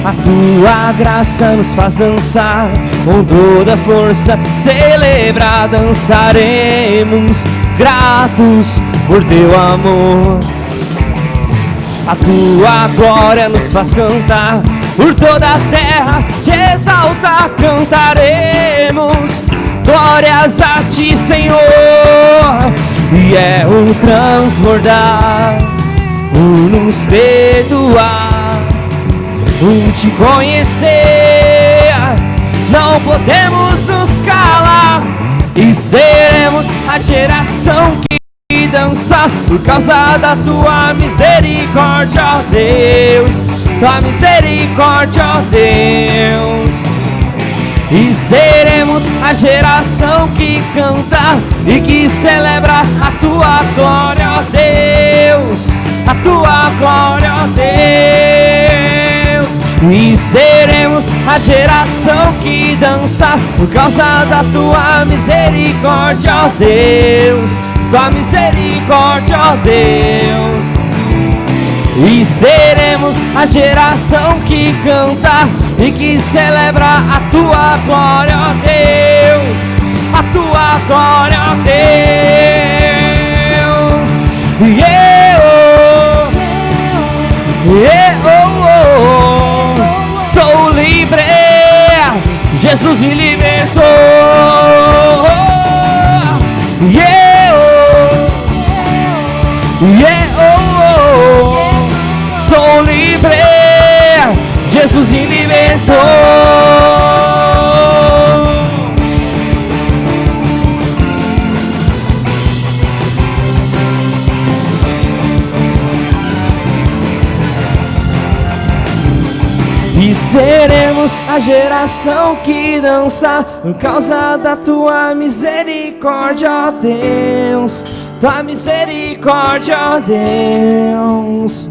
A tua graça nos faz dançar, com toda força celebrar. Dançaremos gratos por teu amor. A tua glória nos faz cantar, por toda a terra te exaltar. Cantaremos glórias a ti, Senhor. E é o transbordar, o nos perdoar, o te conhecer. Não podemos nos calar, e seremos a geração que dança por causa da tua misericórdia, ó Deus. Tua misericórdia, ó Deus. E seremos a geração que canta e que celebra a tua glória, ó Deus. A tua glória, ó Deus. E seremos a geração que dança por causa da tua misericórdia, ó Deus. Tua misericórdia, ó Deus. E seremos a geração que canta e que celebra a tua glória, ó Deus. A tua glória, ó Deus. E eu sou livre, Jesus me libertou. E eu sou livre, Jesus me libertou. E seremos a geração que dança por causa da tua misericórdia, ó Deus. Tua misericórdia, ó Deus.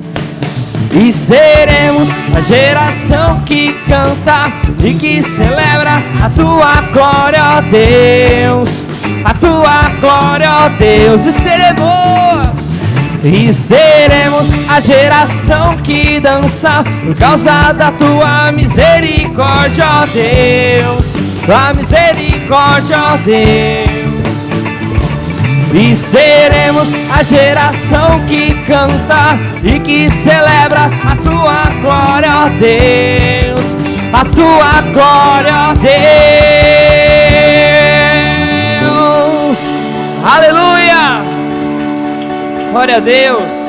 E seremos a geração que canta e que celebra a tua glória, ó Deus. A tua glória, ó Deus. E seremos a geração que dança por causa da tua misericórdia, ó Deus. Tua misericórdia, ó Deus. E seremos a geração que canta e que celebra a tua glória, ó Deus. A tua glória, ó Deus. Aleluia! Glória a Deus.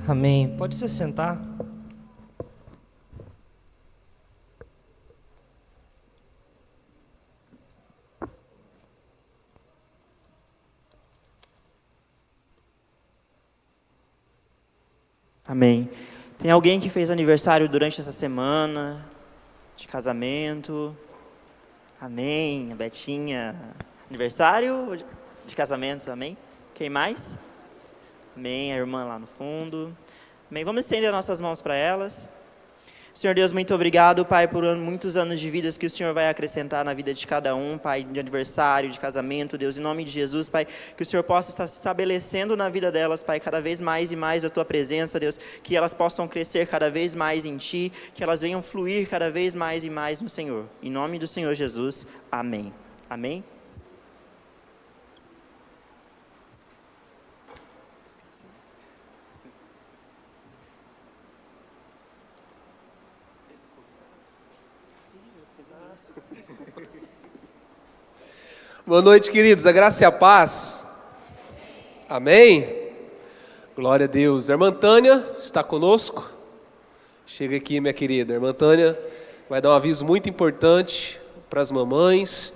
Amém. Pode se sentar. Amém. Tem alguém que fez aniversário durante essa semana, de casamento? Amém. A Betinha. Aniversário de casamento, amém? Quem mais? Amém. A irmã lá no fundo. Amém. Vamos estender nossas mãos para elas. Senhor Deus, muito obrigado, Pai, por muitos anos de vidas que o Senhor vai acrescentar na vida de cada um, Pai, de aniversário, de casamento, Deus, em nome de Jesus, Pai, que o Senhor possa estar se estabelecendo na vida delas, Pai, cada vez mais e mais a Tua presença, Deus, que elas possam crescer cada vez mais em Ti, que elas venham fluir cada vez mais e mais no Senhor. Em nome do Senhor Jesus, amém. Amém? Boa noite, queridos. A graça e a paz. Amém? Glória a Deus. A irmã Tânia está conosco. Chega aqui, minha querida. A irmã Tânia vai dar um aviso muito importante para as mamães,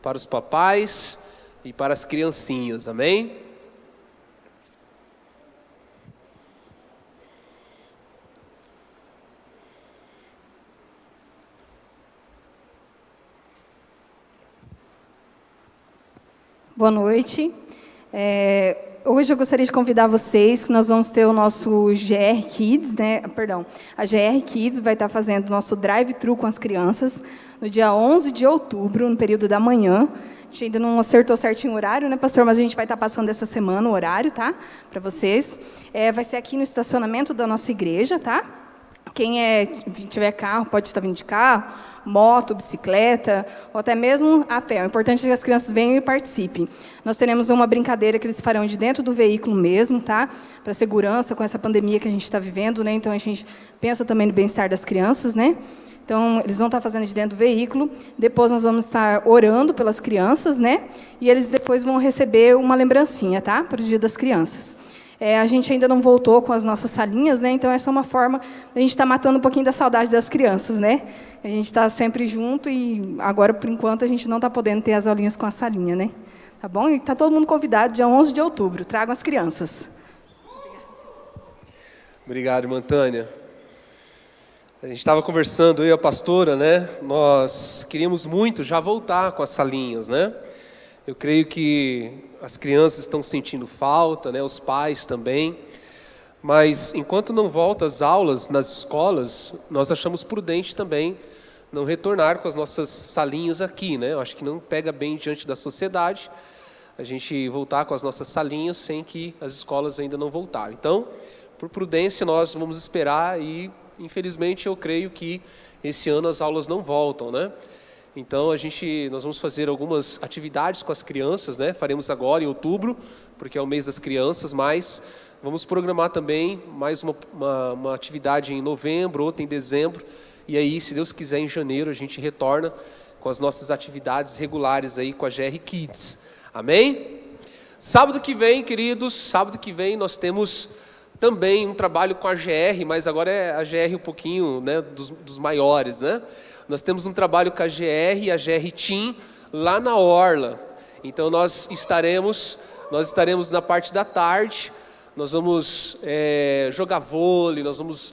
para os papais e para as criancinhas. Amém? Boa noite. Hoje eu gostaria de convidar vocês que nós vamos ter o nosso GR Kids, né? Perdão, a GR Kids vai estar fazendo o nosso drive-thru com as crianças no dia 11 de outubro, no período da manhã. A gente ainda não acertou certinho o horário, né, pastor? Mas a gente vai estar passando essa semana o horário, tá? Para vocês. Vai ser aqui no estacionamento da nossa igreja, tá? Quem tiver carro, pode estar vindo de carro, moto, bicicleta, ou até mesmo a pé. O importante é que as crianças venham e participem. Nós teremos uma brincadeira que eles farão de dentro do veículo mesmo, tá? Para segurança, com essa pandemia que a gente está vivendo, né? Então, a gente pensa também no bem-estar das crianças, né? Então, eles vão estar fazendo de dentro do veículo. Depois, nós vamos estar orando pelas crianças, né? E eles depois vão receber uma lembrancinha, tá? Para o Dia das Crianças. A gente ainda não voltou com as nossas salinhas, né? Então, essa é uma forma de a gente estar matando um pouquinho da saudade das crianças, né? A gente está sempre junto e agora, por enquanto, a gente não está podendo ter as aulinhas com a salinha, né? Tá bom? E está todo mundo convidado, dia 11 de outubro. Tragam as crianças. Obrigado, irmã Tânia. A gente estava conversando, eu e a pastora, né? Nós queríamos muito já voltar com as salinhas, né? Eu creio que as crianças estão sentindo falta, né? Os pais também. Mas enquanto não volta às aulas nas escolas, nós achamos prudente também não retornar com as nossas salinhas aqui, né? Eu acho que não pega bem diante da sociedade a gente voltar com as nossas salinhas sem que as escolas ainda não voltaram. Então, por prudência, nós vamos esperar e, infelizmente, eu creio que esse ano as aulas não voltam, né? Então, nós vamos fazer algumas atividades com as crianças, né? Faremos agora em outubro, porque é o mês das crianças, mas vamos programar também mais uma atividade em novembro, outra em dezembro, e aí, se Deus quiser, em janeiro, a gente retorna com as nossas atividades regulares aí com a GR Kids. Amém? Sábado que vem, queridos, sábado que vem nós temos também um trabalho com a GR, mas agora é a GR um pouquinho, né, dos maiores, né? Nós temos um trabalho com a GR e a GR Team lá na Orla. Então nós estaremos na parte da tarde, nós vamos jogar vôlei, nós vamos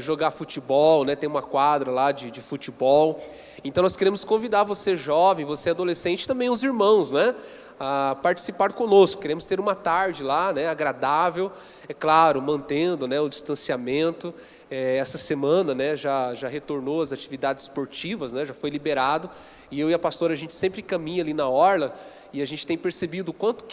jogar futebol, né? Tem uma quadra lá de futebol. Então nós queremos convidar você jovem, você adolescente, também os irmãos, né? A participar conosco. Queremos ter uma tarde lá, né? Agradável, é claro, mantendo, né, o distanciamento. Essa semana, né, já retornou as atividades esportivas, né? Já foi liberado. E eu e a pastora, a gente sempre caminha ali na orla e a gente tem percebido quanto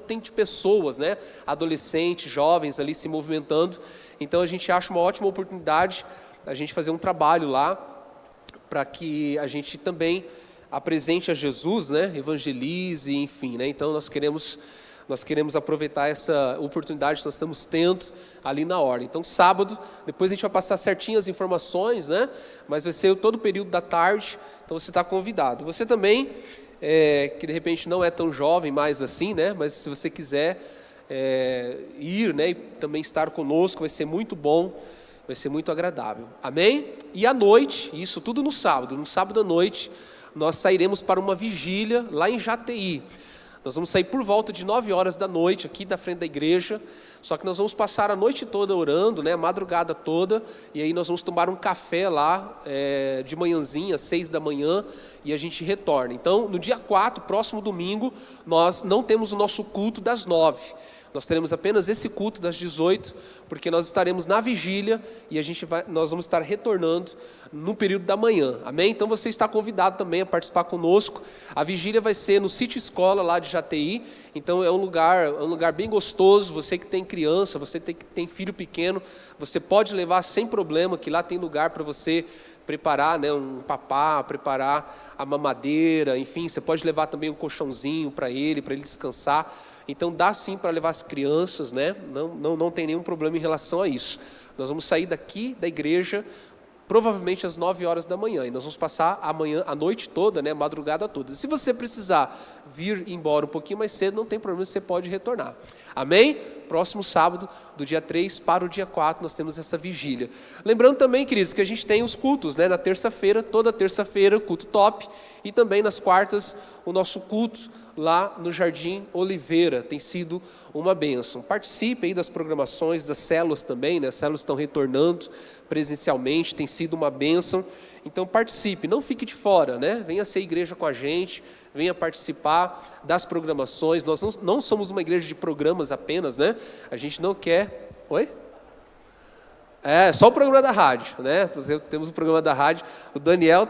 tem de pessoas, né? Adolescentes, jovens ali se movimentando. Então a gente acha uma ótima oportunidade a gente fazer um trabalho lá para que a gente também apresente a Jesus, né? Evangelize, enfim, né? Então nós queremos aproveitar essa oportunidade que nós estamos tendo ali na hora. Então sábado, depois a gente vai passar certinho as informações, né? Mas vai ser todo o período da tarde, então você está convidado. Você também, que de repente não é tão jovem mais assim, né? Mas se você quiser ir, né, e também estar conosco, vai ser muito bom, vai ser muito agradável. Amém? E à noite, isso tudo no sábado à noite, nós sairemos para uma vigília lá em Jataí. Nós vamos sair por volta de 9 horas da noite, aqui da frente da igreja, só que nós vamos passar a noite toda orando, né, a madrugada toda, e aí nós vamos tomar um café lá, de manhãzinha, às 6 da manhã, e a gente retorna. Então, no dia 4, próximo domingo, nós não temos o nosso culto das 9. Nós teremos apenas esse culto das 18, porque nós estaremos na vigília e nós vamos estar retornando no período da manhã. Amém? Então você está convidado também a participar conosco. A vigília vai ser no Sítio Escola, lá de Jataí. Então é um lugar bem gostoso. Você que tem criança, você que tem filho pequeno, você pode levar sem problema, que lá tem lugar para você preparar, né, um papá, preparar a mamadeira, enfim, você pode levar também um colchãozinho para ele descansar. Então dá sim para levar as crianças, né? Não tem nenhum problema em relação a isso. Nós vamos sair daqui da igreja provavelmente às 9 horas da manhã, e nós vamos passar a noite toda, né, a madrugada toda. Se você precisar vir embora um pouquinho mais cedo, não tem problema, você pode retornar. Amém? Próximo sábado, do dia 3 para o dia 4, nós temos essa vigília. Lembrando também, queridos, que a gente tem os cultos, né, na terça-feira, toda terça-feira, culto top, e também nas quartas, o nosso culto lá no Jardim Oliveira. Tem sido uma bênção. Participe aí das programações, das células também, né? As células estão retornando presencialmente, tem sido uma bênção. Então participe, não fique de fora, né? Venha ser igreja com a gente, venha participar das programações. Nós não somos uma igreja de programas apenas, né? A gente não quer... Oi? Só o programa da rádio, né? Temos o programa da rádio. O Daniel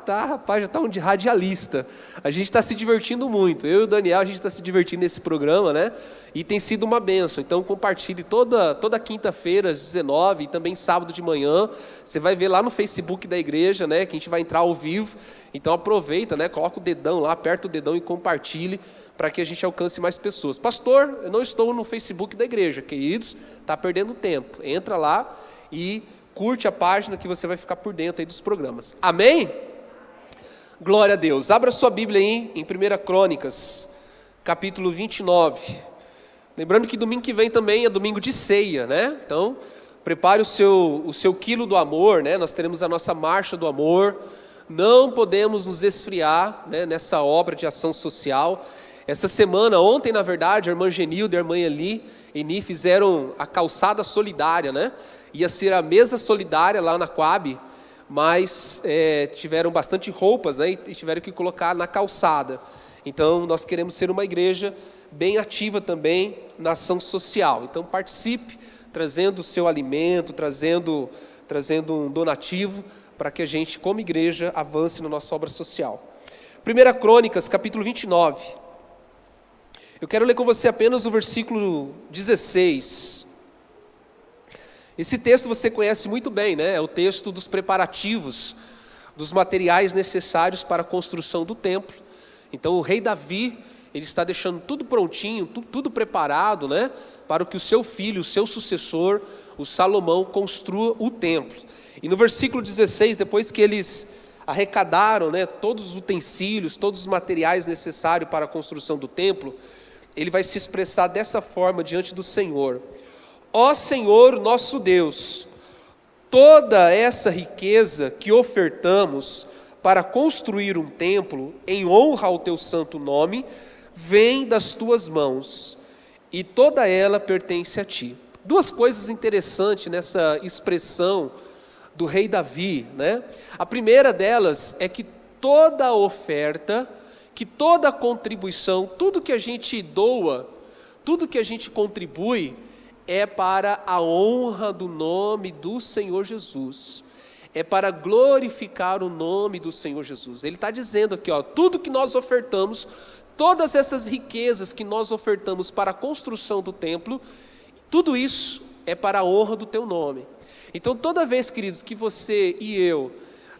rapaz, já está um de radialista. A gente está se divertindo muito. Eu e o Daniel, a gente está se divertindo nesse programa, né? E tem sido uma bênção. Então compartilhe toda quinta-feira às 19 e também sábado de manhã. Você vai ver lá no Facebook da igreja, né? Que a gente vai entrar ao vivo. Então aproveita, né? Coloca o dedão lá, aperta o dedão e compartilhe para que a gente alcance mais pessoas. Pastor, eu não estou no Facebook da igreja, queridos. Está perdendo tempo. Entra lá e curte a página que você vai ficar por dentro aí dos programas. Amém? Glória a Deus. Abra sua Bíblia aí em 1 Crônicas, capítulo 29. Lembrando que domingo que vem também é domingo de ceia, né? Então, prepare o seu quilo do amor, né? Nós teremos a nossa marcha do amor. Não podemos nos esfriar, né, nessa obra de ação social. Essa semana, ontem na verdade, a irmã Genilda e a irmã Eni fizeram a calçada solidária, né? Ia ser a mesa solidária lá na Coab, mas tiveram bastante roupas, né, e tiveram que colocar na calçada. Então nós queremos ser uma igreja bem ativa também na ação social. Então participe, trazendo o seu alimento, trazendo um donativo, para que a gente, como igreja, avance na nossa obra social. 1 Crônicas, capítulo 29. Eu quero ler com você apenas o versículo 16. Esse texto você conhece muito bem, né? É o texto dos preparativos, dos materiais necessários para a construção do templo. Então o rei Davi, ele está deixando tudo prontinho, tudo preparado, né? Para que o seu filho, o seu sucessor, o Salomão, construa o templo. E no versículo 16, depois que eles arrecadaram, né, todos os utensílios, todos os materiais necessários para a construção do templo, ele vai se expressar dessa forma diante do Senhor. Ó Senhor nosso Deus, toda essa riqueza que ofertamos para construir um templo em honra ao teu santo nome, vem das tuas mãos, e toda ela pertence a ti. Duas coisas interessantes nessa expressão do rei Davi, né? A primeira delas é que toda a oferta, que toda a contribuição, tudo que a gente doa, tudo que a gente contribui, é para a honra do nome do Senhor Jesus. É para glorificar o nome do Senhor Jesus. Ele está dizendo aqui, ó, tudo que nós ofertamos, todas essas riquezas que nós ofertamos para a construção do templo, tudo isso é para a honra do teu nome. Então toda vez, queridos, que você e eu,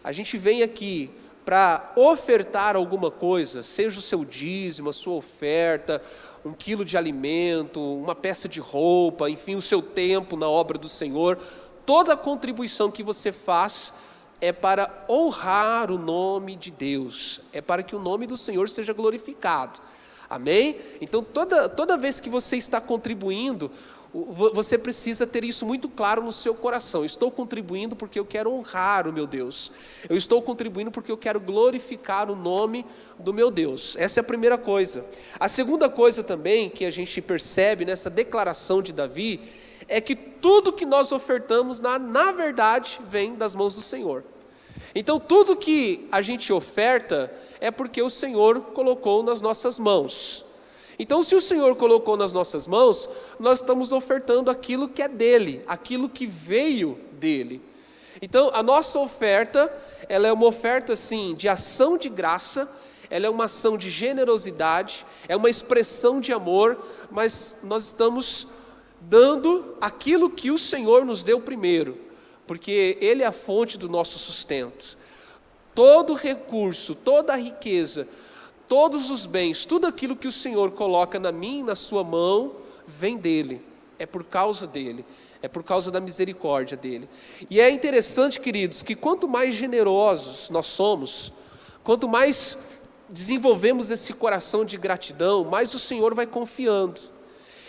a gente vem aqui para ofertar alguma coisa, seja o seu dízimo, a sua oferta, 1 quilo de alimento, uma peça de roupa, enfim, o seu tempo na obra do Senhor, toda a contribuição que você faz é para honrar o nome de Deus, é para que o nome do Senhor seja glorificado. Amém? Então toda vez que você está contribuindo, você precisa ter isso muito claro no seu coração. Eu estou contribuindo porque eu quero honrar o meu Deus. Eu estou contribuindo porque eu quero glorificar o nome do meu Deus. Essa é a primeira coisa. A segunda coisa também que a gente percebe nessa declaração de Davi é que tudo que nós ofertamos, na verdade, vem das mãos do Senhor. Então tudo que a gente oferta é porque o Senhor colocou nas nossas mãos. Então se o Senhor colocou nas nossas mãos, nós estamos ofertando aquilo que é dele, aquilo que veio dele. Então a nossa oferta, ela é uma oferta assim, de ação de graça, ela é uma ação de generosidade, é uma expressão de amor, mas nós estamos dando aquilo que o Senhor nos deu primeiro, porque Ele é a fonte do nosso sustento. Todo recurso, toda a riqueza, todos os bens, tudo aquilo que o Senhor coloca na minha e na sua mão, vem dEle, é por causa dEle, é por causa da misericórdia dEle. E é interessante, queridos, que quanto mais generosos nós somos, quanto mais desenvolvemos esse coração de gratidão, mais o Senhor vai confiando.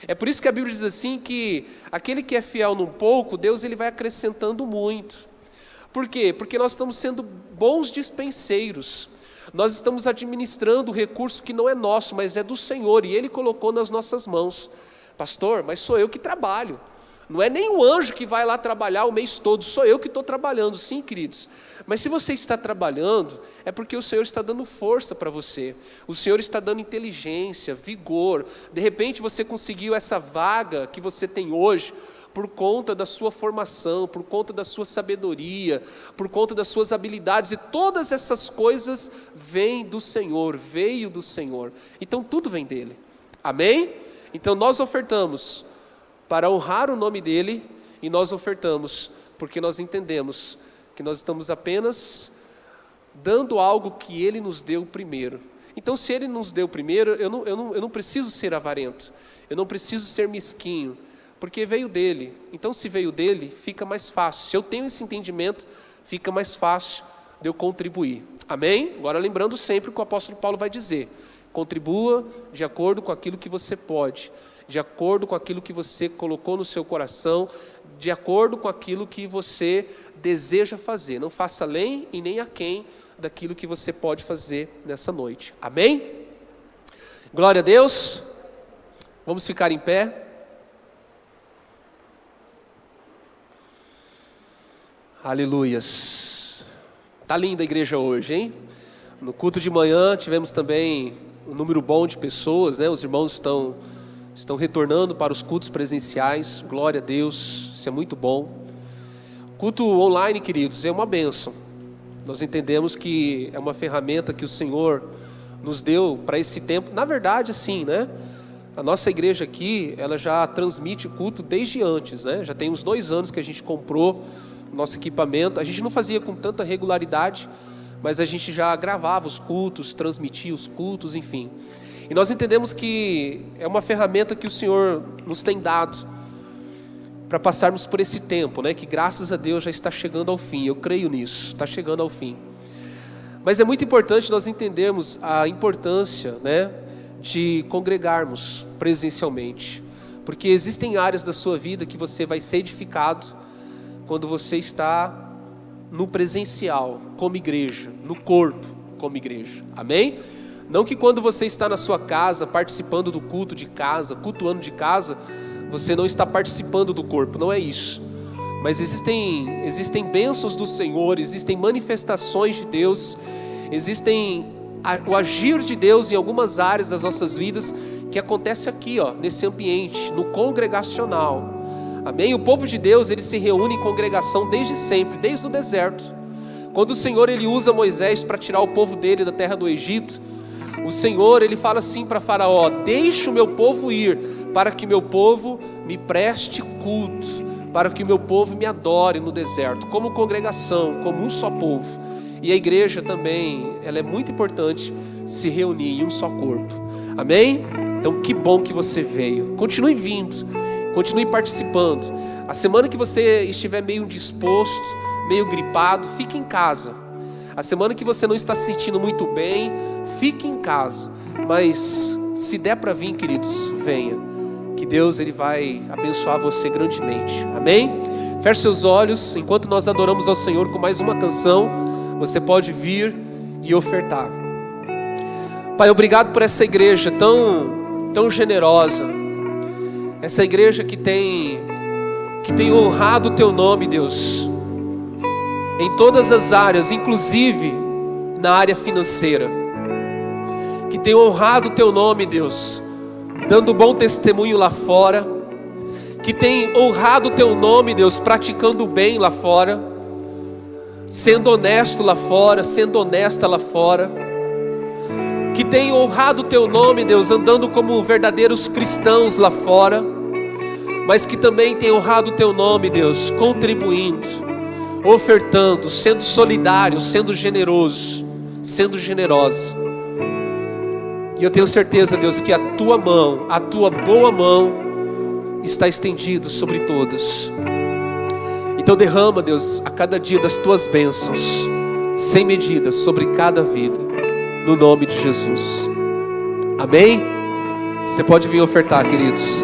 É por isso que a Bíblia diz assim que aquele que é fiel num pouco, Deus ele vai acrescentando muito. Por quê? Porque nós estamos sendo bons dispenseiros. Nós estamos administrando o recurso que não é nosso, mas é do Senhor, e Ele colocou nas nossas mãos. Pastor, mas sou eu que trabalho. Não é nem o anjo que vai lá trabalhar o mês todo, sou eu que estou trabalhando. Sim, queridos. Mas se você está trabalhando, é porque o Senhor está dando força para você. O Senhor está dando inteligência, vigor. De repente você conseguiu essa vaga que você tem hoje, por conta da sua formação, por conta da sua sabedoria, por conta das suas habilidades, e todas essas coisas vêm do Senhor, veio do Senhor. Então tudo vem dEle. Amém? Então nós ofertamos para honrar o nome dEle, e nós ofertamos porque nós entendemos que nós estamos apenas dando algo que Ele nos deu primeiro. Então se Ele nos deu primeiro, eu não preciso ser avarento, eu não preciso ser mesquinho, porque veio dEle. Então se veio dEle, fica mais fácil. Se eu tenho esse entendimento, fica mais fácil de eu contribuir. Amém? Agora lembrando sempre o que o apóstolo Paulo vai dizer: contribua de acordo com aquilo que você pode, de acordo com aquilo que você colocou no seu coração, de acordo com aquilo que você deseja fazer. Não faça além e nem aquém daquilo que você pode fazer nessa noite. Amém? Glória a Deus. Vamos ficar em pé. Aleluias. Tá linda a igreja hoje, hein? No culto de manhã tivemos também um número bom de pessoas, né? Os irmãos estão retornando para os cultos presenciais. Glória a Deus, isso é muito bom. Culto online, queridos, é uma bênção. Nós entendemos que é uma ferramenta que o Senhor nos deu para esse tempo. Na verdade, assim, né? A nossa igreja aqui, ela já transmite culto desde antes, né? Já tem uns 2 anos que a gente comprou nosso equipamento. A gente não fazia com tanta regularidade, mas a gente já gravava os cultos, transmitia os cultos, enfim. E nós entendemos que é uma ferramenta que o Senhor nos tem dado para passarmos por esse tempo, né? Que graças a Deus já está chegando ao fim. Eu creio nisso, está chegando ao fim. Mas é muito importante nós entendermos a importância, né, de congregarmos presencialmente, porque existem áreas da sua vida que você vai ser edificado quando você está no presencial, como igreja, no corpo, como igreja. Amém? Não que quando você está na sua casa, participando do culto de casa, cultuando de casa, você não está participando do corpo, não é isso. Mas existem bênçãos do Senhor, existem manifestações de Deus, existem o agir de Deus em algumas áreas das nossas vidas, que acontece aqui, ó, nesse ambiente, no congregacional. Amém? O povo de Deus, ele se reúne em congregação desde sempre, desde o deserto. Quando o Senhor ele usa Moisés para tirar o povo dele da terra do Egito, o Senhor ele fala assim para Faraó: deixa o meu povo ir, para que meu povo me preste culto, para que o meu povo me adore no deserto, como congregação, como um só povo. E a igreja também, ela é muito importante se reunir em um só corpo. Amém? Então que bom que você veio. Continue vindo, continue participando. A semana que você estiver meio indisposto, meio gripado, fique em casa. A semana que você não está se sentindo muito bem, fique em casa. Mas se der para vir, queridos, venha. Que Deus ele vai abençoar você grandemente. Amém? Feche seus olhos. Enquanto nós adoramos ao Senhor com mais uma canção, você pode vir e ofertar. Pai, obrigado por essa igreja tão generosa. Essa igreja que tem honrado o Teu nome, Deus, em todas as áreas, inclusive na área financeira. Que tem honrado o Teu nome, Deus, dando bom testemunho lá fora. Que tem honrado o Teu nome, Deus, praticando o bem lá fora, sendo honesto lá fora, sendo honesta lá fora. Que tem honrado o Teu nome, Deus, andando como verdadeiros cristãos lá fora, mas que também tem honrado o Teu nome, Deus, contribuindo, ofertando, sendo solidário, sendo generoso, sendo generosa. E eu tenho certeza, Deus, que a Tua mão, a Tua boa mão, está estendida sobre todos. Então derrama, Deus, a cada dia das Tuas bênçãos, sem medida, sobre cada vida, no nome de Jesus. Amém? Você pode vir ofertar, queridos.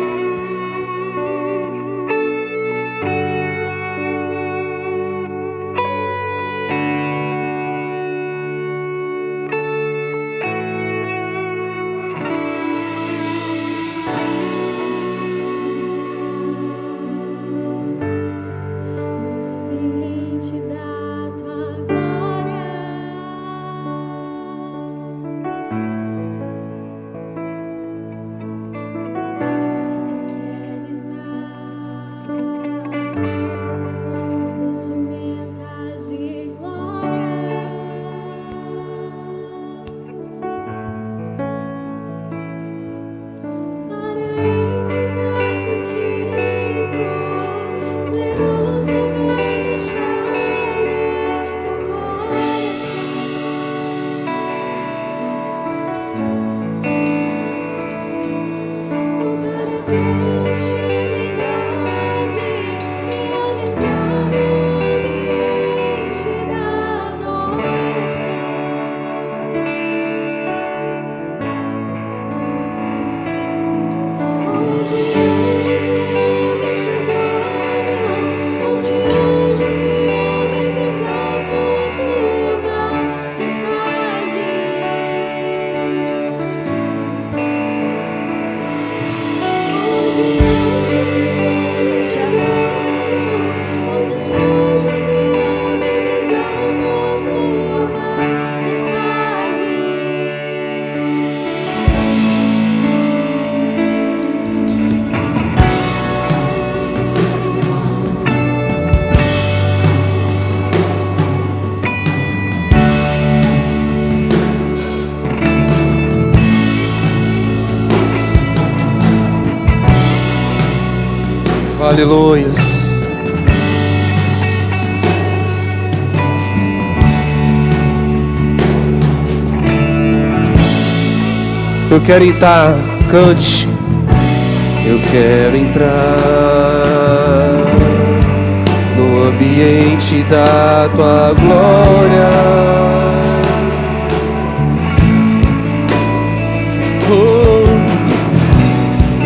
Aleluias. Eu quero entrar, cante. Eu quero entrar no ambiente da Tua glória.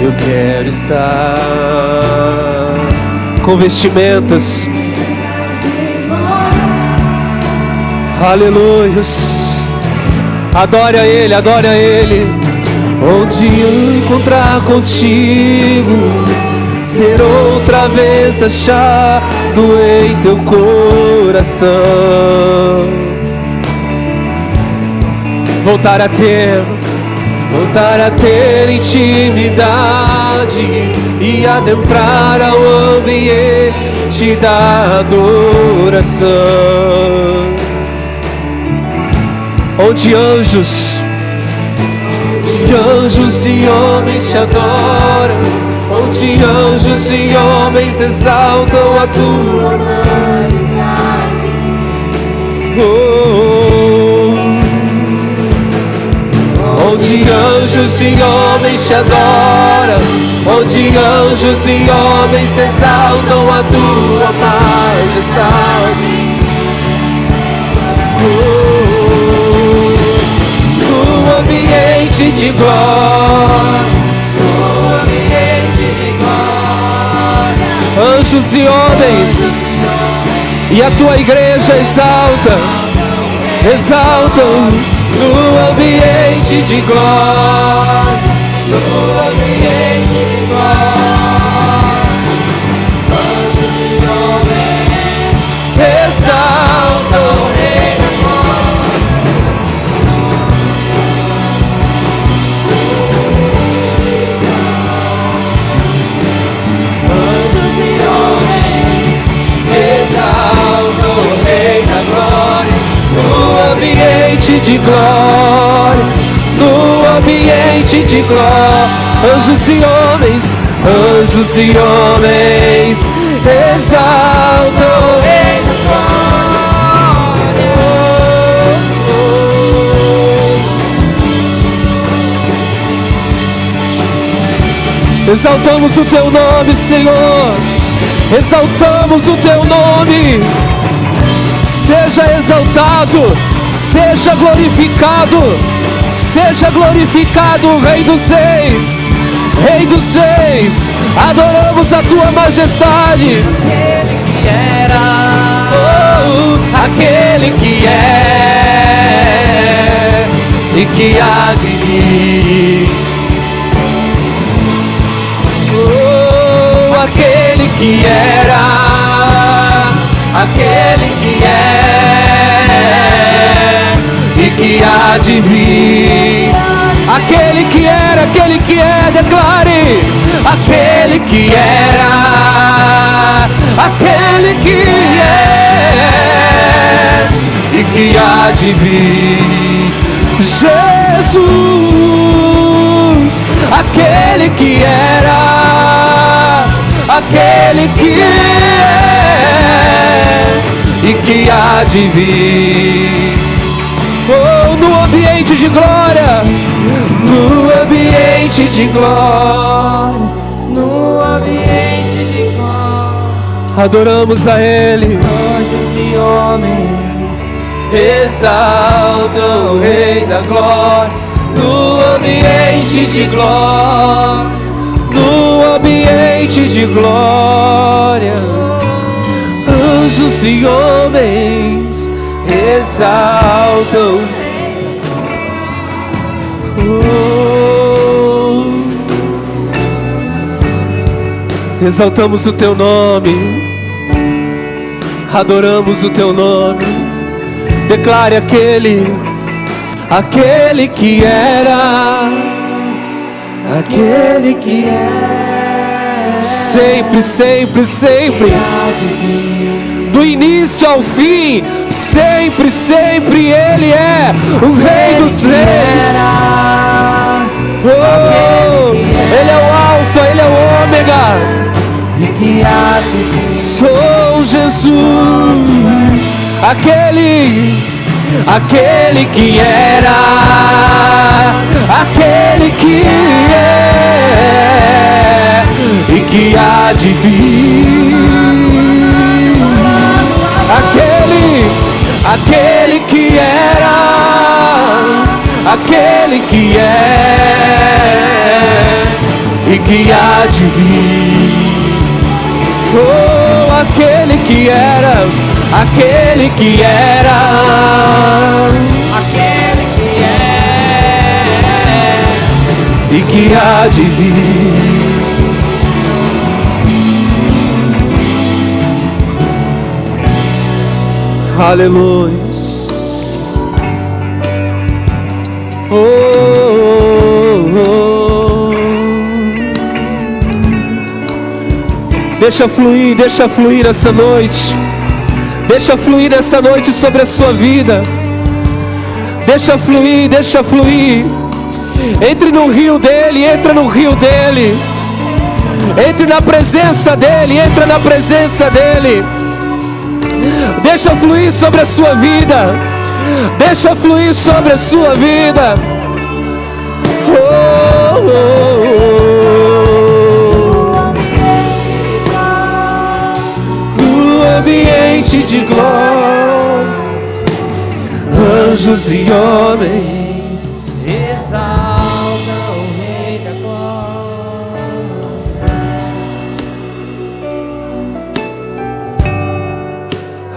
Eu quero estar com vestimentas, aleluias. Adore a Ele, adore a Ele. Onde eu encontrar contigo, ser outra vez achado em Teu coração. Voltar a ter intimidade e adentrar ao ambiente da adoração, onde anjos e homens te adoram, onde anjos e homens exaltam a Tua majestade. Onde anjos e homens te adoram, onde anjos e homens exaltam a Tua majestade. No ambiente de glória, no ambiente de glória. Anjos e homens, e a tua igreja exaltam no ambiente de glória, No ambiente de glória, anjos e homens exaltam o Rei da glória. Anjos e homens exaltam o Rei da glória. no ambiente de glória, no ambiente de glória. Anjos e homens exaltam o Rei da glória. Exaltamos o teu nome, Senhor. Exaltamos o teu nome. Seja exaltado, seja glorificado, Rei dos Reis, Rei dos Reis. Adoramos a tua majestade. Aquele que era, Aquele que é e que há de vir. Aquele que era, aquele que é e que há de vir. Aquele que era, aquele que é, declare. Aquele que era, aquele que é e que há de vir. Jesus, aquele que era, aquele que é e que há de vir. Oh, no ambiente de glória, no ambiente de glória, no ambiente de glória. adoramos a Ele. Anjos e homens Exaltam o Rei da glória, no ambiente de glória, no ambiente de glória. Anjos e homens exaltam. Exaltamos o teu nome, adoramos o teu nome. Declare aquele que era, aquele que é, sempre, sempre, sempre, do início ao fim, sempre, sempre Ele é o Rei dos Reis. Oh, Ele é o Alfa, Ele é o Ômega. e que há de vir. Sou Jesus, aquele que era, aquele que é e que há de vir. Aquele que era, aquele que é e que há de vir. Oh, aquele que era, aquele que era, Aquele que é e que há de vir. Aleluia. Oh, oh, oh. Deixa fluir essa noite. Deixa fluir essa noite sobre a sua vida. Deixa fluir, deixa fluir. Entre no rio dele, entra no rio dele. Entre na presença dele, entra na presença dele. Deixa fluir sobre a sua vida. Deixa fluir sobre a sua vida. Oh, oh, oh. No ambiente de glória, anjos e homens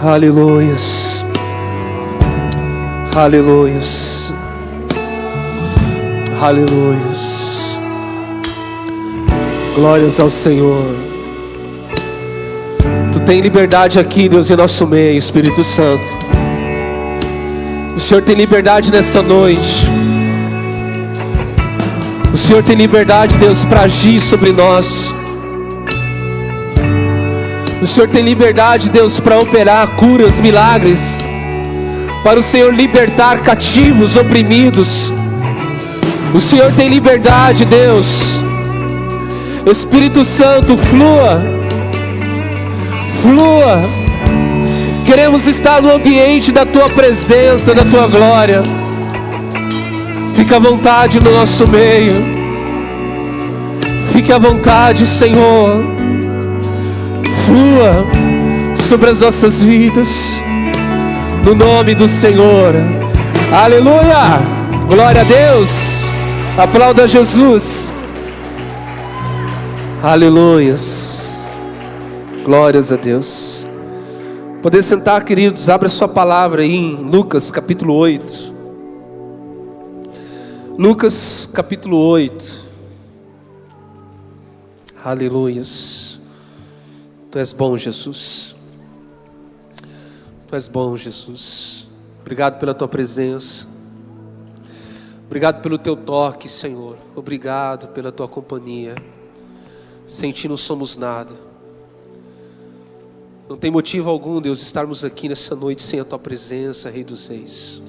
Aleluias. Aleluias. Aleluias. Glórias ao Senhor. Tu tem liberdade aqui, Deus, em nosso meio, Espírito Santo. O Senhor tem liberdade nessa noite. O Senhor tem liberdade, Deus, para agir sobre nós. O Senhor tem liberdade, Deus, para operar curas, milagres. Para o Senhor libertar cativos, oprimidos. O Senhor tem liberdade, Deus. Espírito Santo, flua. Flua. Queremos estar no ambiente da Tua presença, da Tua glória. Fica à vontade no nosso meio. Fique à vontade, Senhor. Flua sobre as nossas vidas. No nome do Senhor. Aleluia. Glória a Deus. Aplauda Jesus. Aleluias. Glórias a Deus. Poder sentar, queridos. Abra sua palavra aí em Lucas capítulo 8. Lucas capítulo 8. Aleluias. Tu és bom, Jesus. Tu és bom, Jesus. Obrigado pela Tua presença. Obrigado pelo Teu toque, Senhor. Obrigado pela Tua companhia. Sem Ti não somos nada. Não tem motivo algum, Deus, estarmos aqui nessa noite sem a Tua presença, Rei dos Reis.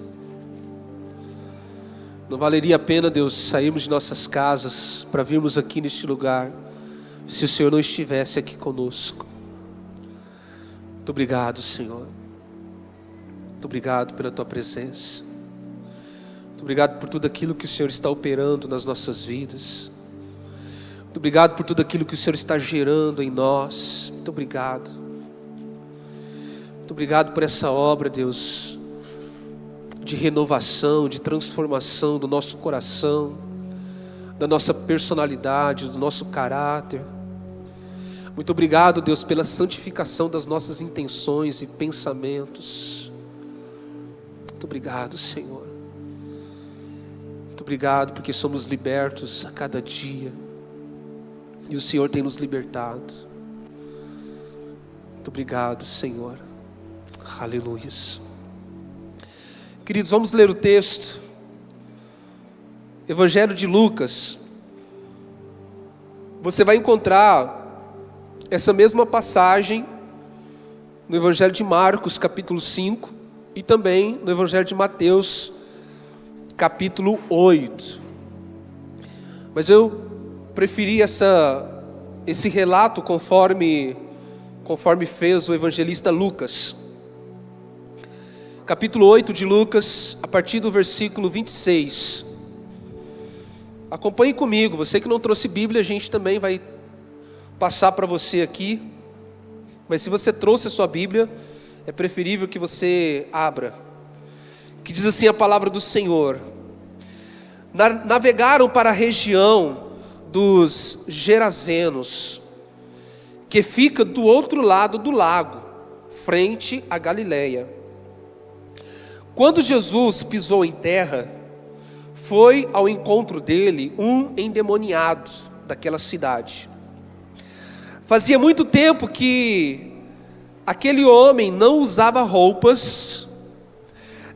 Não valeria a pena, Deus, sairmos de nossas casas para virmos aqui neste lugar, se o Senhor não estivesse aqui conosco. Muito obrigado, Senhor. Muito obrigado pela Tua presença. Muito obrigado por tudo aquilo que o Senhor está operando nas nossas vidas. Muito obrigado por tudo aquilo que o Senhor está gerando em nós. Muito obrigado. Muito obrigado por essa obra, Deus, de renovação, de transformação do nosso coração, da nossa personalidade, do nosso caráter. Muito obrigado, Deus, pela santificação das nossas intenções e pensamentos. Muito obrigado, Senhor. Muito obrigado porque somos libertos a cada dia. E o Senhor tem nos libertado. Muito obrigado, Senhor. Aleluia. Queridos, vamos ler o texto. Evangelho de Lucas. Você vai encontrar essa mesma passagem no Evangelho de Marcos, capítulo 5, e também no Evangelho de Mateus, capítulo 8. Mas eu preferi esse relato conforme fez o evangelista Lucas. Capítulo 8 de Lucas, a partir do versículo 26. Acompanhe comigo. Você que não trouxe Bíblia, a gente também vai passar para você aqui. Mas se você trouxe a sua Bíblia, é preferível que você abra. Que diz assim a palavra do Senhor: navegaram para a região dos Gerazenos, que fica do outro lado do lago, frente a Galileia. Quando Jesus pisou em terra, foi ao encontro dele um endemoniado daquela cidade. Fazia muito tempo que aquele homem não usava roupas,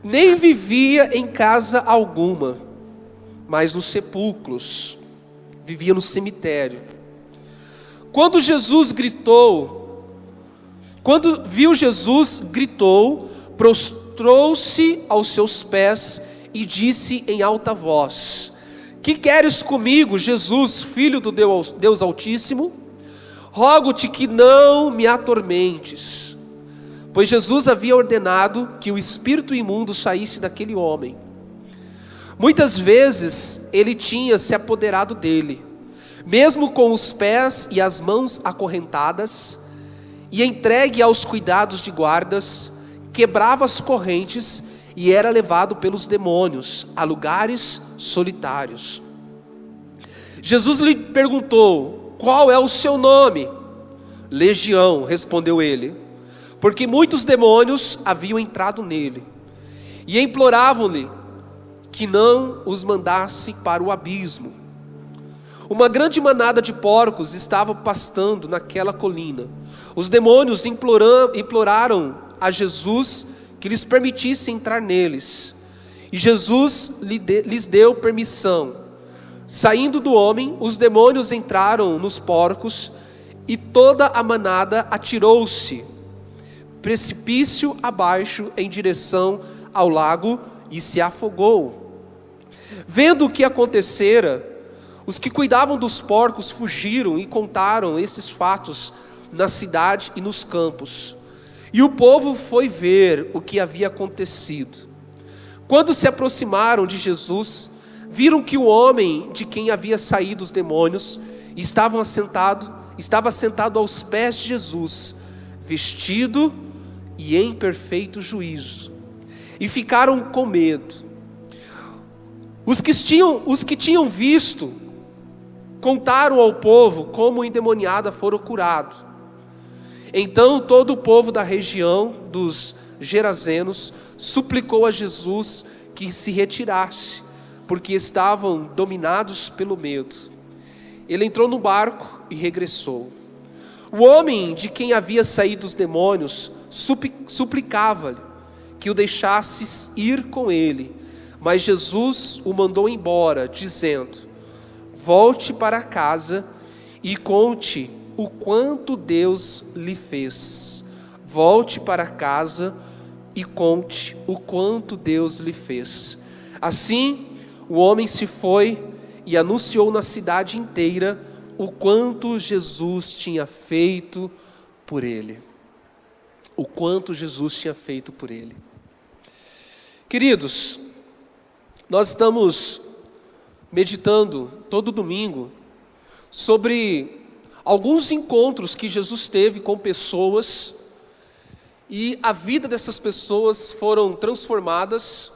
nem vivia em casa alguma, mas nos sepulcros, vivia no cemitério. Quando viu Jesus, gritou, prostrou-se aos seus pés e disse em alta voz: que queres comigo, Jesus, filho do Deus Altíssimo? Rogo-te que não me atormentes. Pois Jesus havia ordenado que o espírito imundo saísse daquele homem. Muitas vezes ele tinha se apoderado dele, mesmo com os pés e as mãos acorrentadas, e entregue aos cuidados de guardas, quebrava as correntes e era levado pelos demônios a lugares solitários. Jesus lhe perguntou: qual é o seu nome? Legião, respondeu ele, porque muitos demônios haviam entrado nele, e imploravam-lhe que não os mandasse para o abismo. Uma grande manada de porcos estava pastando naquela colina. Os demônios imploraram a Jesus que lhes permitisse entrar neles. E Jesus lhes deu permissão. Saindo do homem, os demônios entraram nos porcos, e toda a manada atirou-se precipício abaixo em direção ao lago e se afogou. Vendo o que acontecera, os que cuidavam dos porcos fugiram e contaram esses fatos na cidade e nos campos. E o povo foi ver o que havia acontecido. Quando se aproximaram de Jesus, viram que o homem de quem havia saído os demônios estava sentado aos pés de Jesus, vestido e em perfeito juízo. E ficaram com medo. Os que tinham visto contaram ao povo como o endemoniado fora curado. Então todo o povo da região dos Gerazenos suplicou a Jesus que se retirasse, porque estavam dominados pelo medo. Ele entrou no barco e regressou. O homem de quem havia saído os demônios suplicava-lhe que o deixasse ir com ele, mas Jesus o mandou embora, dizendo: volte para casa e conte o quanto Deus lhe fez. Volte para casa e conte o quanto Deus lhe fez. Assim, o homem se foi e anunciou na cidade inteira o quanto Jesus tinha feito por ele. O quanto Jesus tinha feito por ele. Queridos, nós estamos meditando todo domingo sobre alguns encontros que Jesus teve com pessoas, e a vida dessas pessoas foram transformadas,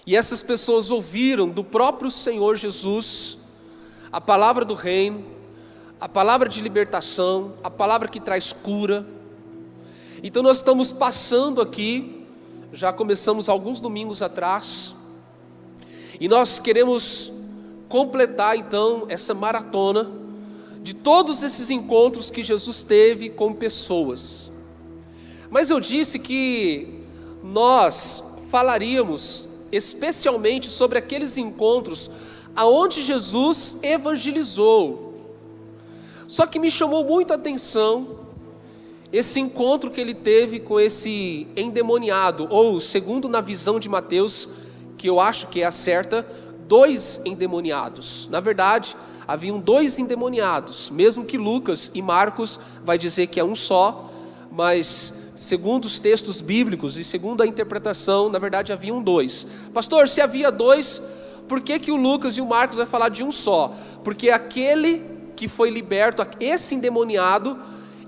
e essas pessoas ouviram do próprio Senhor Jesus a palavra do reino, a palavra de libertação, a palavra que traz cura. Então nós estamos passando aqui, já começamos alguns domingos atrás, e nós queremos completar então essa maratona de todos esses encontros que Jesus teve com pessoas. Mas eu disse que nós falaríamos especialmente sobre aqueles encontros aonde Jesus evangelizou. Só que me chamou muito a atenção esse encontro que ele teve com esse endemoniado, ou segundo na visão de Mateus, que eu acho que é a certa, 2 endemoniados. Na verdade, haviam 2 endemoniados, mesmo que Lucas e Marcos vai dizer que é um só, mas segundo os textos bíblicos e segundo a interpretação, na verdade haviam 2. Pastor, se havia 2, por que o Lucas e o Marcos vai falar de um só? Porque aquele que foi liberto, esse endemoniado,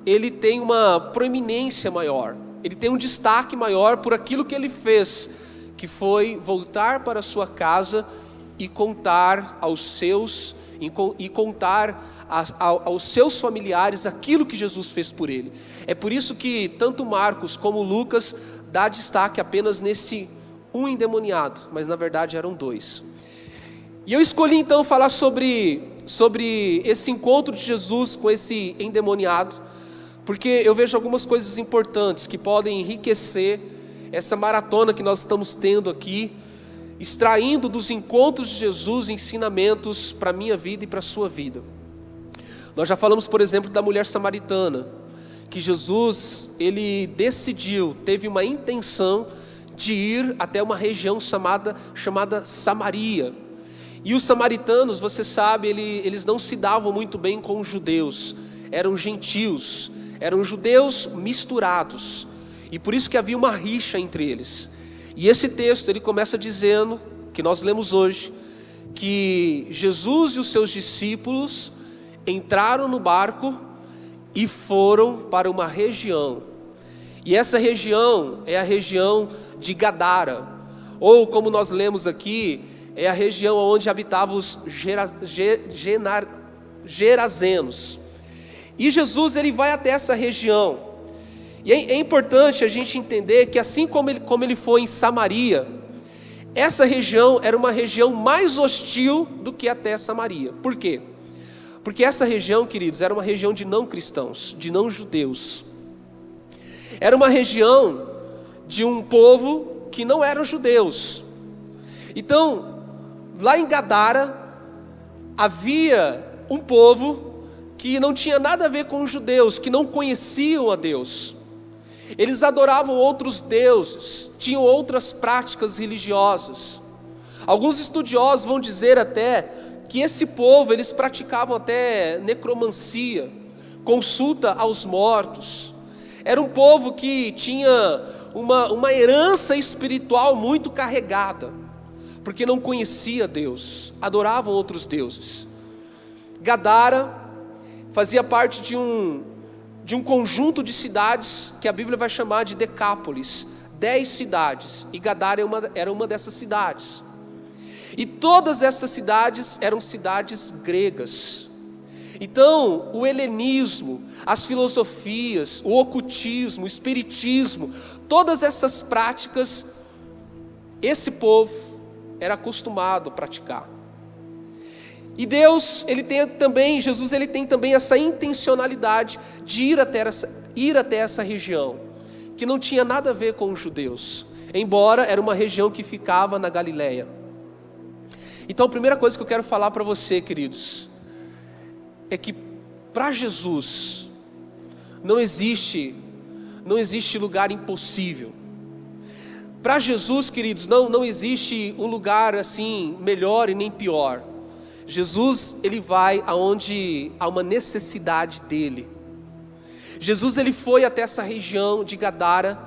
ele tem uma proeminência maior, ele tem um destaque maior por aquilo que ele fez, que foi voltar para a sua casa e contar aos seus familiares aquilo que Jesus fez por ele. É por isso que tanto Marcos como Lucas dá destaque apenas nesse um endemoniado, mas na verdade eram 2. E eu escolhi então falar sobre esse encontro de Jesus com esse endemoniado, porque eu vejo algumas coisas importantes que podem enriquecer essa maratona que nós estamos tendo aqui, extraindo dos encontros de Jesus ensinamentos para a minha vida e para a sua vida. Nós já falamos, por exemplo, da mulher samaritana, que Jesus, ele decidiu, teve uma intenção de ir até uma região chamada Samaria. E os samaritanos, você sabe, eles não se davam muito bem com os judeus, eram gentios, eram judeus misturados, e por isso que havia uma rixa entre eles. E esse texto, ele começa dizendo, que nós lemos hoje, que Jesus e os seus discípulos entraram no barco e foram para uma região. E essa região é a região de Gadara, ou como nós lemos aqui, é a região onde habitavam os Gerazenos. E Jesus, ele vai até essa região. E é importante a gente entender que assim como ele foi em Samaria, essa região era uma região mais hostil do que até Samaria. Por quê? Porque essa região, queridos, era uma região de não cristãos, de não judeus. Era uma região de um povo que não eram judeus. Então, lá em Gadara, havia um povo que não tinha nada a ver com os judeus, que não conheciam a Deus. Eles adoravam outros deuses, tinham outras práticas religiosas. Alguns estudiosos vão dizer até que esse povo, eles praticavam até necromancia, consulta aos mortos. Era um povo que tinha uma herança espiritual muito carregada, porque não conhecia Deus, adoravam outros deuses. Gadara fazia parte de um conjunto de cidades que a Bíblia vai chamar de Decápolis, 10 cidades, e Gadara era uma dessas cidades. E todas essas cidades eram cidades gregas. Então, o helenismo, as filosofias, o ocultismo, o espiritismo, todas essas práticas, esse povo era acostumado a praticar. E Jesus ele tem também essa intencionalidade de ir até essa região, que não tinha nada a ver com os judeus, embora era uma região que ficava na Galileia. Então a primeira coisa que eu quero falar para você, queridos, é que para Jesus não existe lugar impossível. Para Jesus, queridos, não existe um lugar assim melhor e nem pior. Jesus, ele vai aonde há uma necessidade dele. Jesus, ele foi até essa região de Gadara,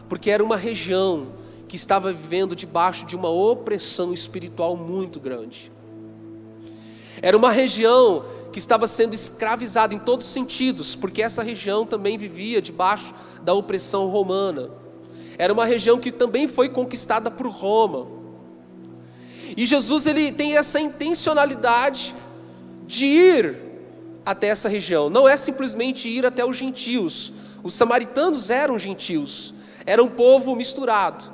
porque era uma região que estava vivendo debaixo de uma opressão espiritual muito grande. Era uma região que estava sendo escravizada em todos os sentidos, porque essa região também vivia debaixo da opressão romana. Era uma região que também foi conquistada por Roma. E Jesus, ele tem essa intencionalidade de ir até essa região. Não é simplesmente ir até os gentios. Os samaritanos eram gentios, era um povo misturado.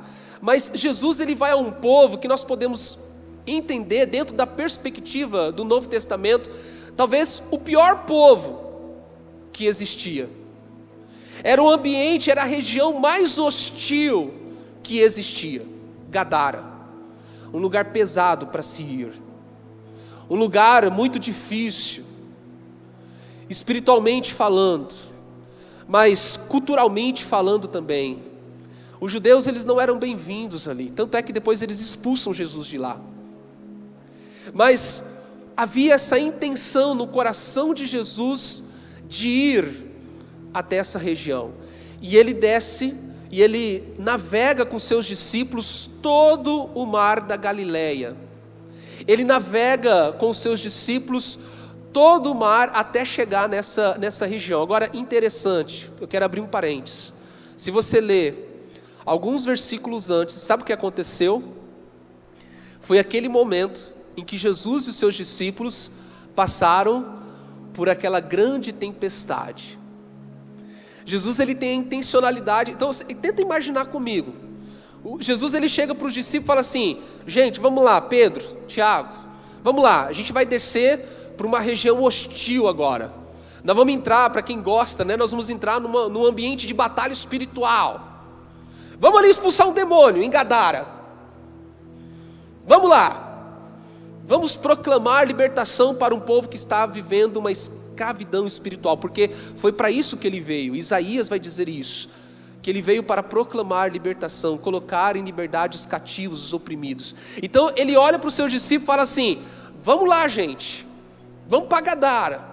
Mas Jesus, ele vai a um povo que nós podemos entender dentro da perspectiva do Novo Testamento, talvez o pior povo que existia. Era o ambiente, era a região mais hostil que existia, Gadara. Um lugar pesado para se ir, um lugar muito difícil, espiritualmente falando, mas culturalmente falando também. Os judeus, eles não eram bem-vindos ali, tanto é que depois eles expulsam Jesus de lá. Mas havia essa intenção no coração de Jesus de ir até essa região, e ele desce e ele navega com seus discípulos todo o mar da Galileia. Ele navega com seus discípulos todo o mar até chegar nessa região. Agora, interessante, eu quero abrir um parênteses. Se você ler alguns versículos antes, sabe o que aconteceu? Foi aquele momento em que Jesus e os seus discípulos passaram por aquela grande tempestade. Jesus, ele tem a intencionalidade. Então, tenta imaginar comigo. Jesus, ele chega para os discípulos e fala assim: gente, vamos lá, Pedro, Tiago, vamos lá, a gente vai descer para uma região hostil agora. Nós vamos entrar, para quem gosta, né, nós vamos entrar num ambiente de batalha espiritual. Vamos ali expulsar um demônio em Gadara. Vamos lá. Vamos proclamar libertação para um povo que está vivendo uma escravidão espiritual, porque foi para isso que ele veio. Isaías vai dizer isso, que ele veio para proclamar libertação, colocar em liberdade os cativos, os oprimidos. Então ele olha para os seus discípulos e fala assim: vamos lá, gente, vamos para Gadara,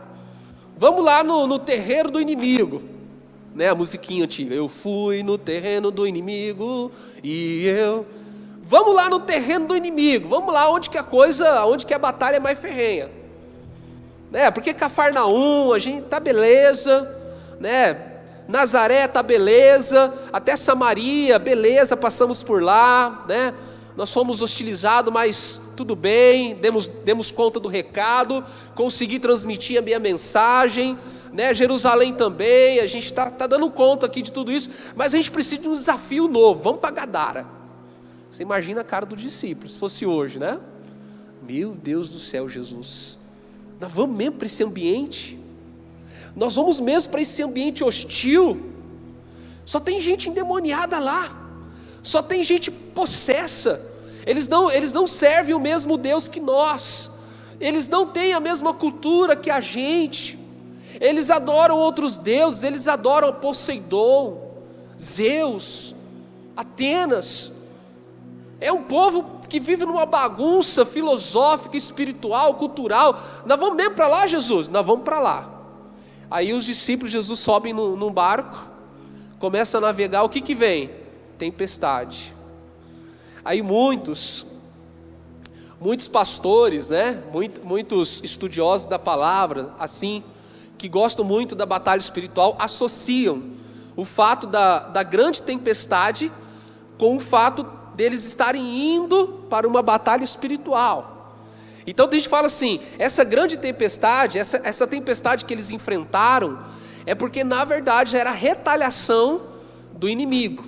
vamos lá no terreiro do inimigo, né? A musiquinha antiga, eu fui no terreno do inimigo e eu... Vamos lá no terreno do inimigo, vamos lá onde que a batalha é mais ferrenha, né? Porque Cafarnaum, a gente tá beleza, né? Nazaré tá beleza, até Samaria, beleza, passamos por lá, né? nós fomos hostilizados, mas tudo bem, demos conta do recado, consegui transmitir a minha mensagem, né? Jerusalém também, a gente está dando conta aqui de tudo isso, mas a gente precisa de um desafio novo, vamos para Gadara. Você imagina a cara dos discípulos, se fosse hoje, né? Meu Deus do céu, Jesus, nós vamos mesmo para esse ambiente? Nós vamos mesmo para esse ambiente hostil? Só tem gente endemoniada lá, só tem gente possessa, eles não servem o mesmo Deus que nós, eles não têm a mesma cultura que a gente, eles adoram outros deuses, eles adoram Poseidon, Zeus, Atenas. É um povo que vive numa bagunça filosófica, espiritual, cultural. Nós vamos mesmo para lá, Jesus? Nós vamos para lá. Aí os discípulos de Jesus sobem num barco, começam a navegar, o que vem? Tempestade. Aí muitos pastores, né? Muitos estudiosos da palavra, assim, que gostam muito da batalha espiritual, associam o fato da grande tempestade com o fato deles estarem indo para uma batalha espiritual. Então a gente fala assim, essa grande tempestade, essa tempestade que eles enfrentaram, é porque na verdade era a retaliação do inimigo,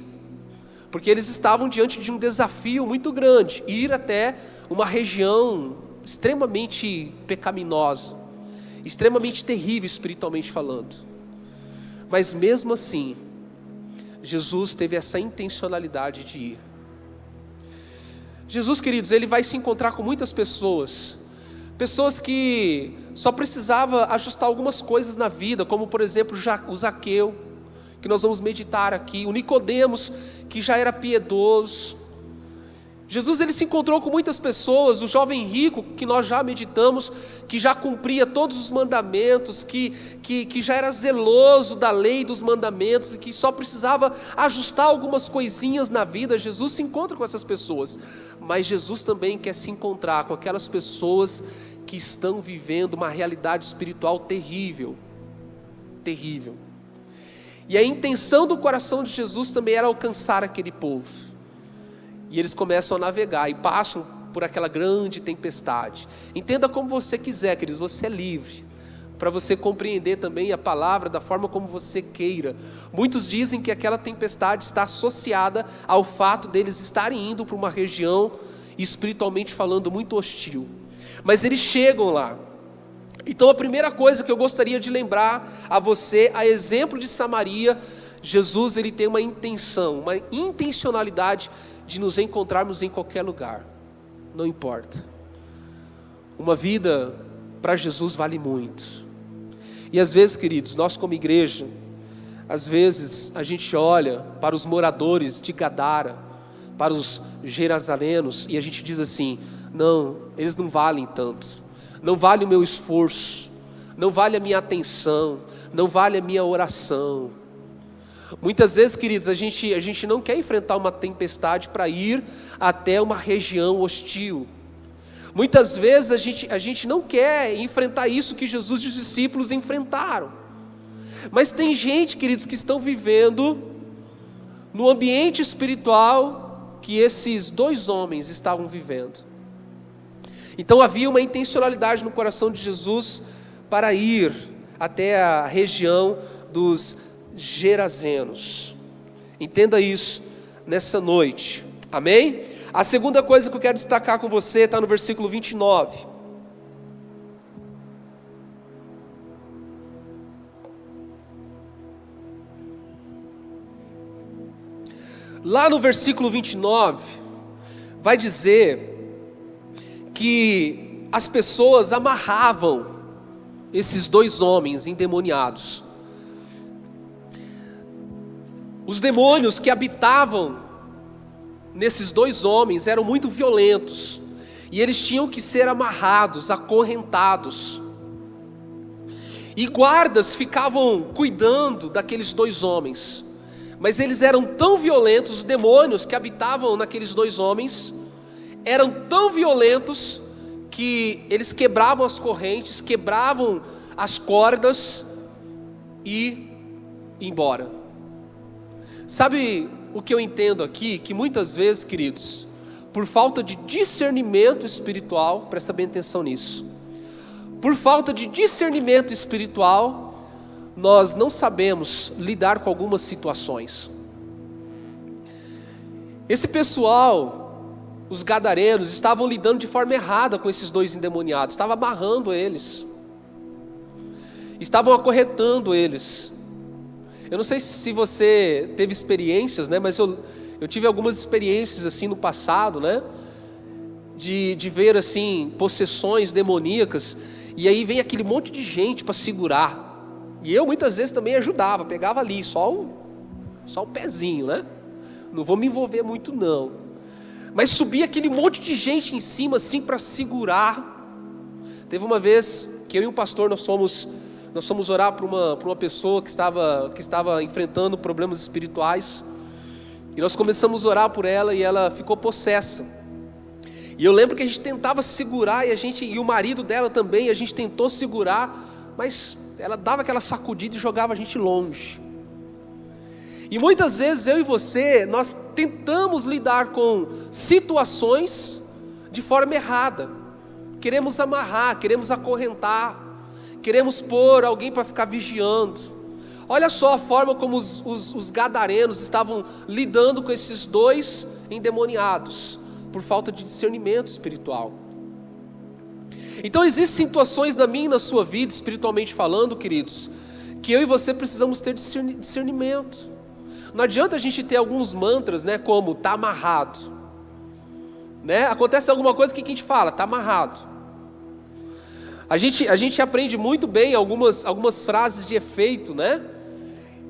porque eles estavam diante de um desafio muito grande, ir até uma região extremamente pecaminosa, extremamente terrível espiritualmente falando. Mas mesmo assim, Jesus teve essa intencionalidade de ir. Jesus, queridos, ele vai se encontrar com muitas pessoas que só precisava ajustar algumas coisas na vida, como por exemplo o Zaqueu, que nós vamos meditar aqui, o Nicodemos, que já era piedoso. Jesus, ele se encontrou com muitas pessoas, o jovem rico, que nós já meditamos, que já cumpria todos os mandamentos, que já era zeloso da lei e dos mandamentos, e que só precisava ajustar algumas coisinhas na vida. Jesus se encontra com essas pessoas, mas Jesus também quer se encontrar com aquelas pessoas que estão vivendo uma realidade espiritual terrível, terrível. E a intenção do coração de Jesus também era alcançar aquele povo. E eles começam a navegar e passam por aquela grande tempestade. Entenda como você quiser, queridos, você é livre para você compreender também a palavra da forma como você queira. Muitos dizem que aquela tempestade está associada ao fato deles estarem indo para uma região, espiritualmente falando, muito hostil. Mas eles chegam lá. Então a primeira coisa que eu gostaria de lembrar a você, a exemplo de Samaria, Jesus, ele tem uma intenção, uma intencionalidade de nos encontrarmos em qualquer lugar, não importa. Uma vida para Jesus vale muito. E às vezes, queridos, nós como igreja, às vezes a gente olha para os moradores de Gadara, para os gerazarenos, e a gente diz assim, não, eles não valem tanto, não vale o meu esforço, não vale a minha atenção, não vale a minha oração. Muitas vezes, queridos, a gente não quer enfrentar uma tempestade para ir até uma região hostil. Muitas vezes a gente não quer enfrentar isso que Jesus e os discípulos enfrentaram. Mas tem gente, queridos, que estão vivendo no ambiente espiritual que esses dois homens estavam vivendo. Então havia uma intencionalidade no coração de Jesus para ir até a região dos Gerazenos. Entenda isso nessa noite, amém? A segunda coisa que eu quero destacar com você está no versículo 29. Lá no versículo 29 vai dizer que as pessoas amarravam esses dois homens endemoniados. Os demônios que habitavam nesses dois homens eram muito violentos, e eles tinham que ser amarrados, acorrentados. E guardas ficavam cuidando daqueles dois homens, mas eles eram tão violentos, os demônios que habitavam naqueles dois homens, eram tão violentos, que eles quebravam as correntes, quebravam as cordas, e iam embora. Sabe o que eu entendo aqui? Que muitas vezes, queridos, por falta de discernimento espiritual, presta bem atenção nisso. Por falta de discernimento espiritual, nós não sabemos lidar com algumas situações. Esse pessoal, os gadarenos, estavam lidando de forma errada com esses dois endemoniados, estavam amarrando eles, estavam acorrentando eles. Eu não sei se você teve experiências, né, mas eu tive algumas experiências assim no passado, né, de ver assim possessões demoníacas, e aí vem aquele monte de gente para segurar, e eu muitas vezes também ajudava, pegava ali só o pezinho, né, não vou me envolver muito não, mas subia aquele monte de gente em cima assim para segurar. Teve uma vez que eu e um pastor nós fomos orar para uma pessoa que estava enfrentando problemas espirituais, e nós começamos a orar por ela, e ela ficou possessa. E eu lembro que a gente tentava segurar, e o marido dela também, a gente tentou segurar, mas ela dava aquela sacudida e jogava a gente longe. E muitas vezes eu e você, nós tentamos lidar com situações de forma errada. Queremos amarrar, queremos acorrentar, queremos pôr alguém para ficar vigiando. Olha só a forma como os gadarenos estavam lidando com esses dois endemoniados, por falta de discernimento espiritual. Então existem situações na minha e na sua vida, espiritualmente falando, queridos, que eu e você precisamos ter discernimento. Não adianta a gente ter alguns mantras, né, como está amarrado, né? Acontece alguma coisa, que a gente fala? Está amarrado. A gente aprende muito bem algumas frases de efeito, né?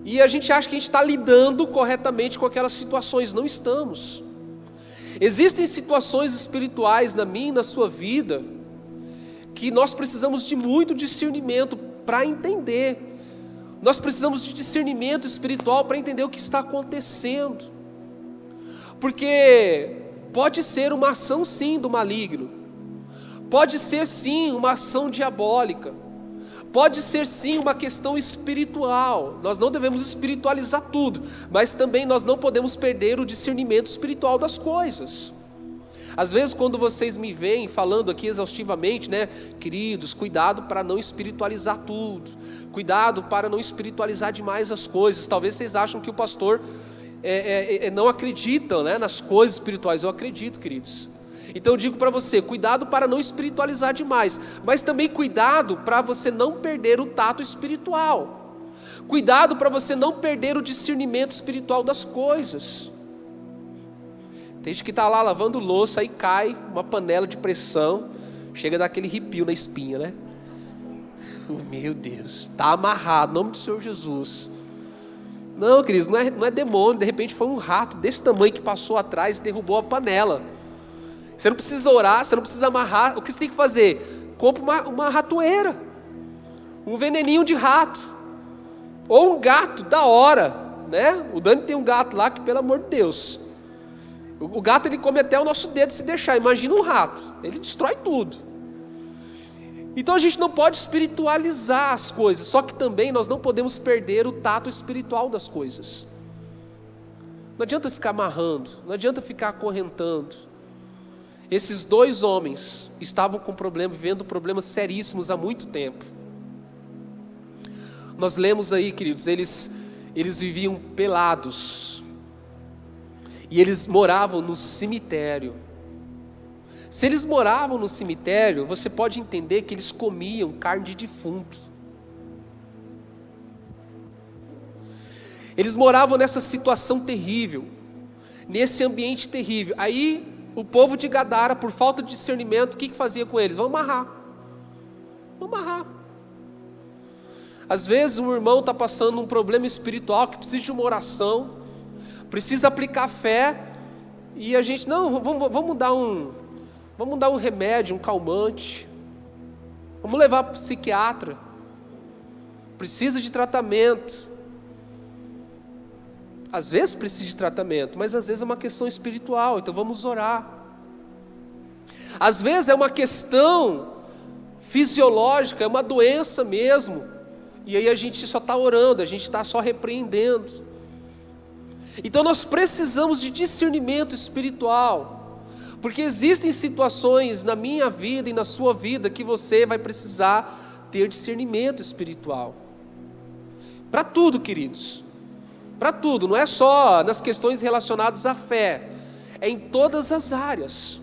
E a gente acha que a gente está lidando corretamente com aquelas situações. Não estamos. Existem situações espirituais na minha e na sua vida que nós precisamos de muito discernimento para entender. Nós precisamos de discernimento espiritual para entender o que está acontecendo. Porque pode ser uma ação sim do maligno. Pode ser sim uma ação diabólica. Pode ser sim uma questão espiritual. Nós não devemos espiritualizar tudo, mas também nós não podemos perder o discernimento espiritual das coisas. Às vezes quando vocês me veem falando aqui exaustivamente, né, queridos, cuidado para não espiritualizar tudo, cuidado para não espiritualizar demais as coisas. Talvez vocês acham que o pastor não acredita, né, nas coisas espirituais. Eu acredito, queridos. Então eu digo para você, cuidado para não espiritualizar demais, mas também cuidado para você não perder o tato espiritual. Cuidado para você não perder o discernimento espiritual das coisas. Tem gente que está lá lavando louça, aí cai uma panela de pressão, chega daquele arrepio na espinha, né? Meu Deus, está amarrado, em nome do Senhor Jesus. Não, queridos, não é demônio, de repente foi um rato desse tamanho que passou atrás e derrubou a panela. Você não precisa orar, você não precisa amarrar. O que você tem que fazer? Compre uma ratoeira, um veneninho de rato, ou um gato da hora, né? O Dani tem um gato lá que, pelo amor de Deus, o gato ele come até o nosso dedo se deixar. Imagina um rato, ele destrói tudo. Então a gente não pode espiritualizar as coisas, só que também nós não podemos perder o tato espiritual das coisas. Não adianta ficar amarrando, não adianta ficar acorrentando. Esses dois homens estavam com vivendo problemas seríssimos há muito tempo. Nós lemos aí, queridos, eles viviam pelados. E eles moravam no cemitério. Se eles moravam no cemitério, você pode entender que eles comiam carne de defunto. Eles moravam nessa situação terrível, nesse ambiente terrível. Aí o povo de Gadara, por falta de discernimento, o que fazia com eles? Vamos amarrar. Às vezes um irmão está passando um problema espiritual que precisa de uma oração, precisa aplicar fé, e a gente, não, vamos dar um remédio, um calmante, vamos levar para o psiquiatra, precisa de tratamento. Às vezes precisa de tratamento, mas às vezes é uma questão espiritual, então vamos orar. Às vezes é uma questão fisiológica, é uma doença mesmo, e aí a gente só está orando, a gente está só repreendendo. Então nós precisamos de discernimento espiritual, Porque existem situações na minha vida e na sua vida que você vai precisar ter discernimento espiritual. Para tudo, queridos. Para tudo, não é só nas questões relacionadas à fé. É em todas as áreas.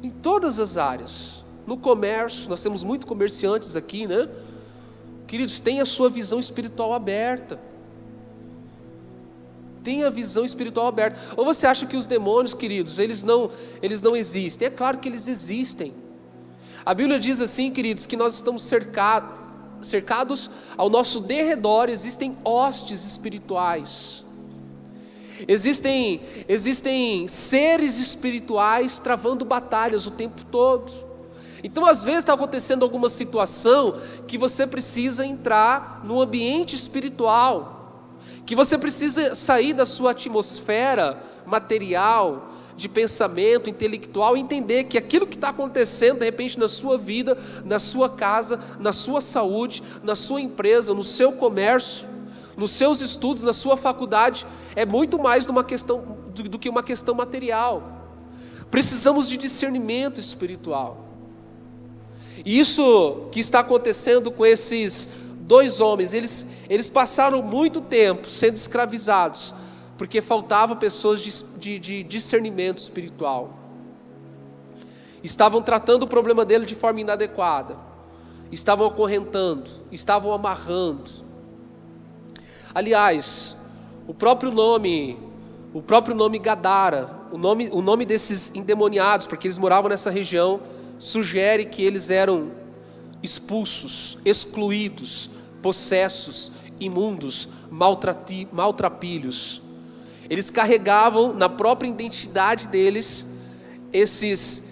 Em todas as áreas. No comércio, nós temos muitos comerciantes aqui, né? Queridos, tenha a sua visão espiritual aberta. Tenha a visão espiritual aberta. Ou você acha que os demônios, queridos, eles não existem? É claro que eles existem. A Bíblia diz assim, queridos, que nós estamos cercados ao nosso derredor, existem hostes espirituais. Existem seres espirituais travando batalhas o tempo todo. Então, às vezes está acontecendo alguma situação que você precisa entrar no ambiente espiritual, que você precisa sair da sua atmosfera material, de pensamento, intelectual, e entender que aquilo que está acontecendo, de repente, na sua vida, na sua casa, na sua saúde, na sua empresa, no seu comércio, nos seus estudos, na sua faculdade, é muito mais do que uma questão material. Precisamos de discernimento espiritual. E isso que está acontecendo com esses 2 homens, eles passaram muito tempo sendo escravizados, porque faltavam pessoas de discernimento espiritual. Estavam tratando o problema dele de forma inadequada, estavam acorrentando, estavam amarrando. Aliás, o próprio nome Gadara, o nome desses endemoniados, porque eles moravam nessa região, sugere que eles eram expulsos, excluídos, possessos, imundos, maltrapilhos. Eles carregavam na própria identidade deles esses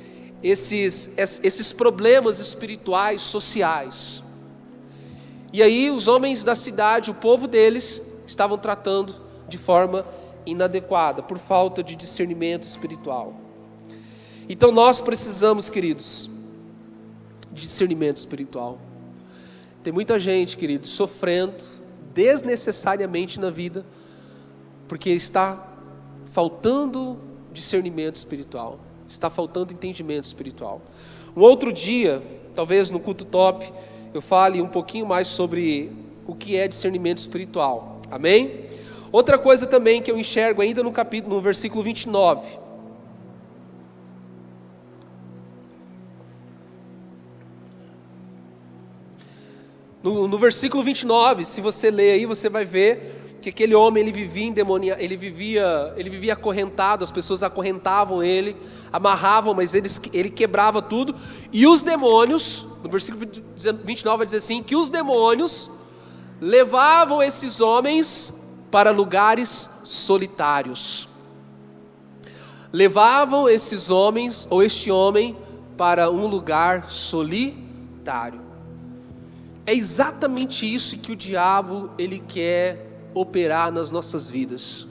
problemas espirituais, sociais. E aí os homens da cidade, o povo deles, estavam tratando de forma inadequada, por falta de discernimento espiritual. Então nós precisamos, queridos, de discernimento espiritual. Tem muita gente, queridos, sofrendo desnecessariamente na vida, porque está faltando discernimento espiritual, está faltando entendimento espiritual. Um outro dia, talvez no culto top, eu fale um pouquinho mais sobre o que é discernimento espiritual. Amém? Outra coisa também que eu enxergo ainda no versículo 29. No versículo 29, se você ler aí, você vai ver que aquele homem, ele vivia acorrentado, as pessoas acorrentavam ele, amarravam, mas ele quebrava tudo, e os demônios, no versículo 29 vai dizer assim, que os demônios levavam esses homens para lugares solitários. Levavam esses homens, ou este homem, para um lugar solitário. É exatamente isso que o diabo, ele quer operar nas nossas vidas.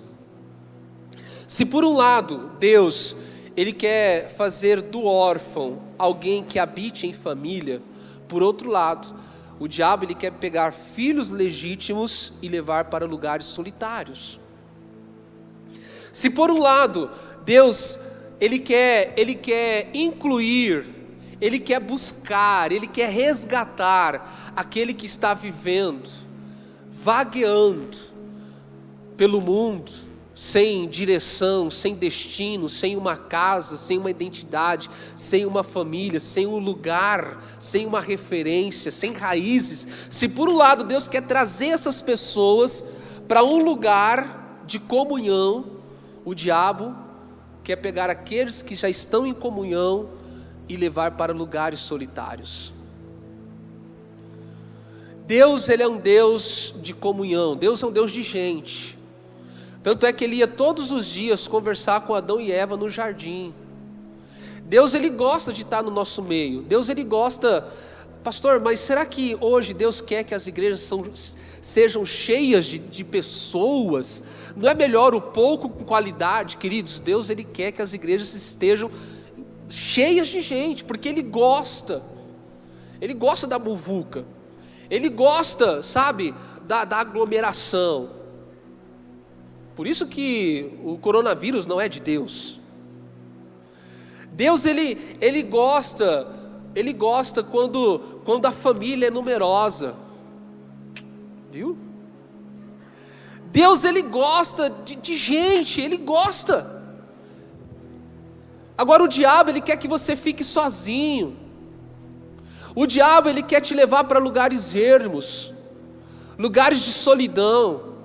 Se por um lado, Deus, ele quer fazer do órfão alguém que habite em família, por outro lado, o diabo, ele quer pegar filhos legítimos e levar para lugares solitários. Se por um lado, Deus, ele quer incluir, ele quer buscar, ele quer resgatar aquele que está vivendo, vagueando pelo mundo, sem direção, sem destino, sem uma casa, sem uma identidade, sem uma família, sem um lugar, sem uma referência, sem raízes. Se por um lado Deus quer trazer essas pessoas para um lugar de comunhão, o diabo quer pegar aqueles que já estão em comunhão e levar para lugares solitários. Deus, ele é um Deus de comunhão, Deus é um Deus de gente. Tanto é que ele ia todos os dias conversar com Adão e Eva no jardim. Deus, ele gosta de estar no nosso meio. Deus, ele gosta... Pastor, mas será que hoje Deus quer que as igrejas sejam cheias de pessoas? Não é melhor o pouco com qualidade? Queridos, Deus, ele quer que as igrejas estejam cheias de gente, porque ele gosta da muvuca, ele gosta, sabe, da aglomeração. Por isso que o coronavírus não é de Deus. Deus ele gosta quando a família é numerosa, viu? Deus ele gosta de gente, ele gosta. Agora o diabo ele quer que você fique sozinho. O diabo ele quer te levar para lugares ermos, lugares de solidão.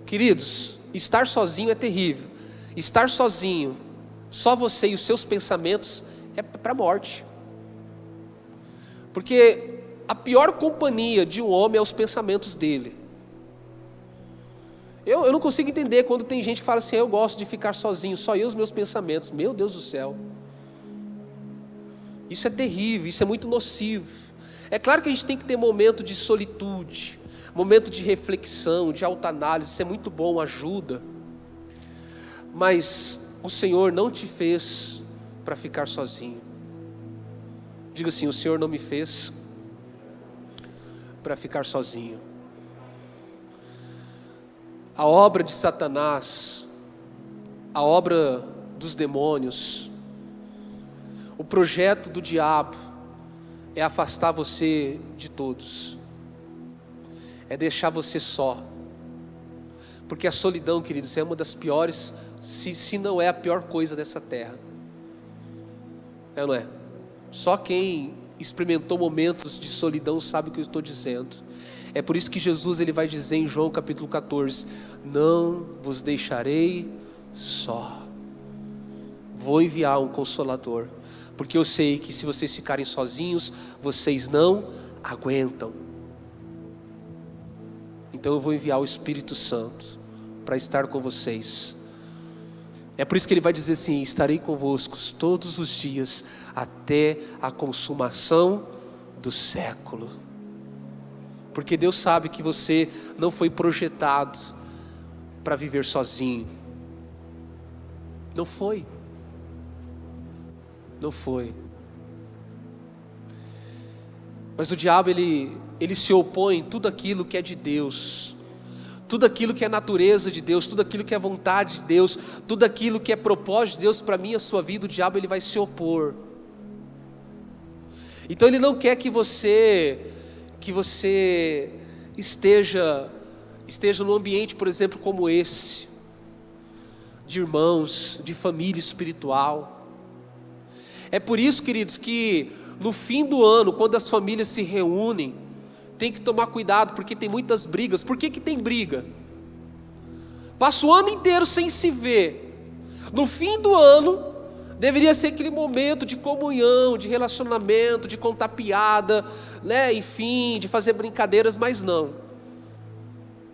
Queridos, estar sozinho é terrível. Estar sozinho, só você e os seus pensamentos, é para a morte. Porque a pior companhia de um homem é os pensamentos dele. Eu não consigo entender quando tem gente que fala assim: eu gosto de ficar sozinho, só eu e os meus pensamentos. Meu Deus do céu. Isso é terrível, isso é muito nocivo. É claro que a gente tem que ter momento de solitude, momento de reflexão, de autoanálise, isso é muito bom, ajuda. Mas o Senhor não te fez para ficar sozinho. Diga assim: o Senhor não me fez para ficar sozinho. A obra de Satanás, a obra dos demônios, o projeto do diabo é afastar você de todos, é deixar você só, porque a solidão, queridos, é uma das piores, se não é a pior coisa dessa terra. É ou não é? Só quem experimentou momentos de solidão sabe o que eu estou dizendo. É por isso que Jesus ele vai dizer em João capítulo 14: não vos deixarei só, vou enviar um Consolador, porque eu sei que se vocês ficarem sozinhos, vocês não aguentam. Então eu vou enviar o Espírito Santo para estar com vocês. É por isso que ele vai dizer assim: estarei convosco todos os dias, até a consumação do século. Porque Deus sabe que você não foi projetado para viver sozinho. Não foi. Não foi. Mas o diabo ele se opõe em tudo aquilo que é de Deus, tudo aquilo que é natureza de Deus, tudo aquilo que é vontade de Deus, tudo aquilo que é propósito de Deus para mim e a sua vida, o diabo ele vai se opor. Então ele não quer que você esteja num ambiente, por exemplo, como esse, de irmãos, de família espiritual. É por isso, queridos, que no fim do ano, quando as famílias se reúnem, tem que tomar cuidado, porque tem muitas brigas. Por que tem briga? Passa o ano inteiro sem se ver. No fim do ano, deveria ser aquele momento de comunhão, de relacionamento, de contar piada, né? Enfim, de fazer brincadeiras, mas não.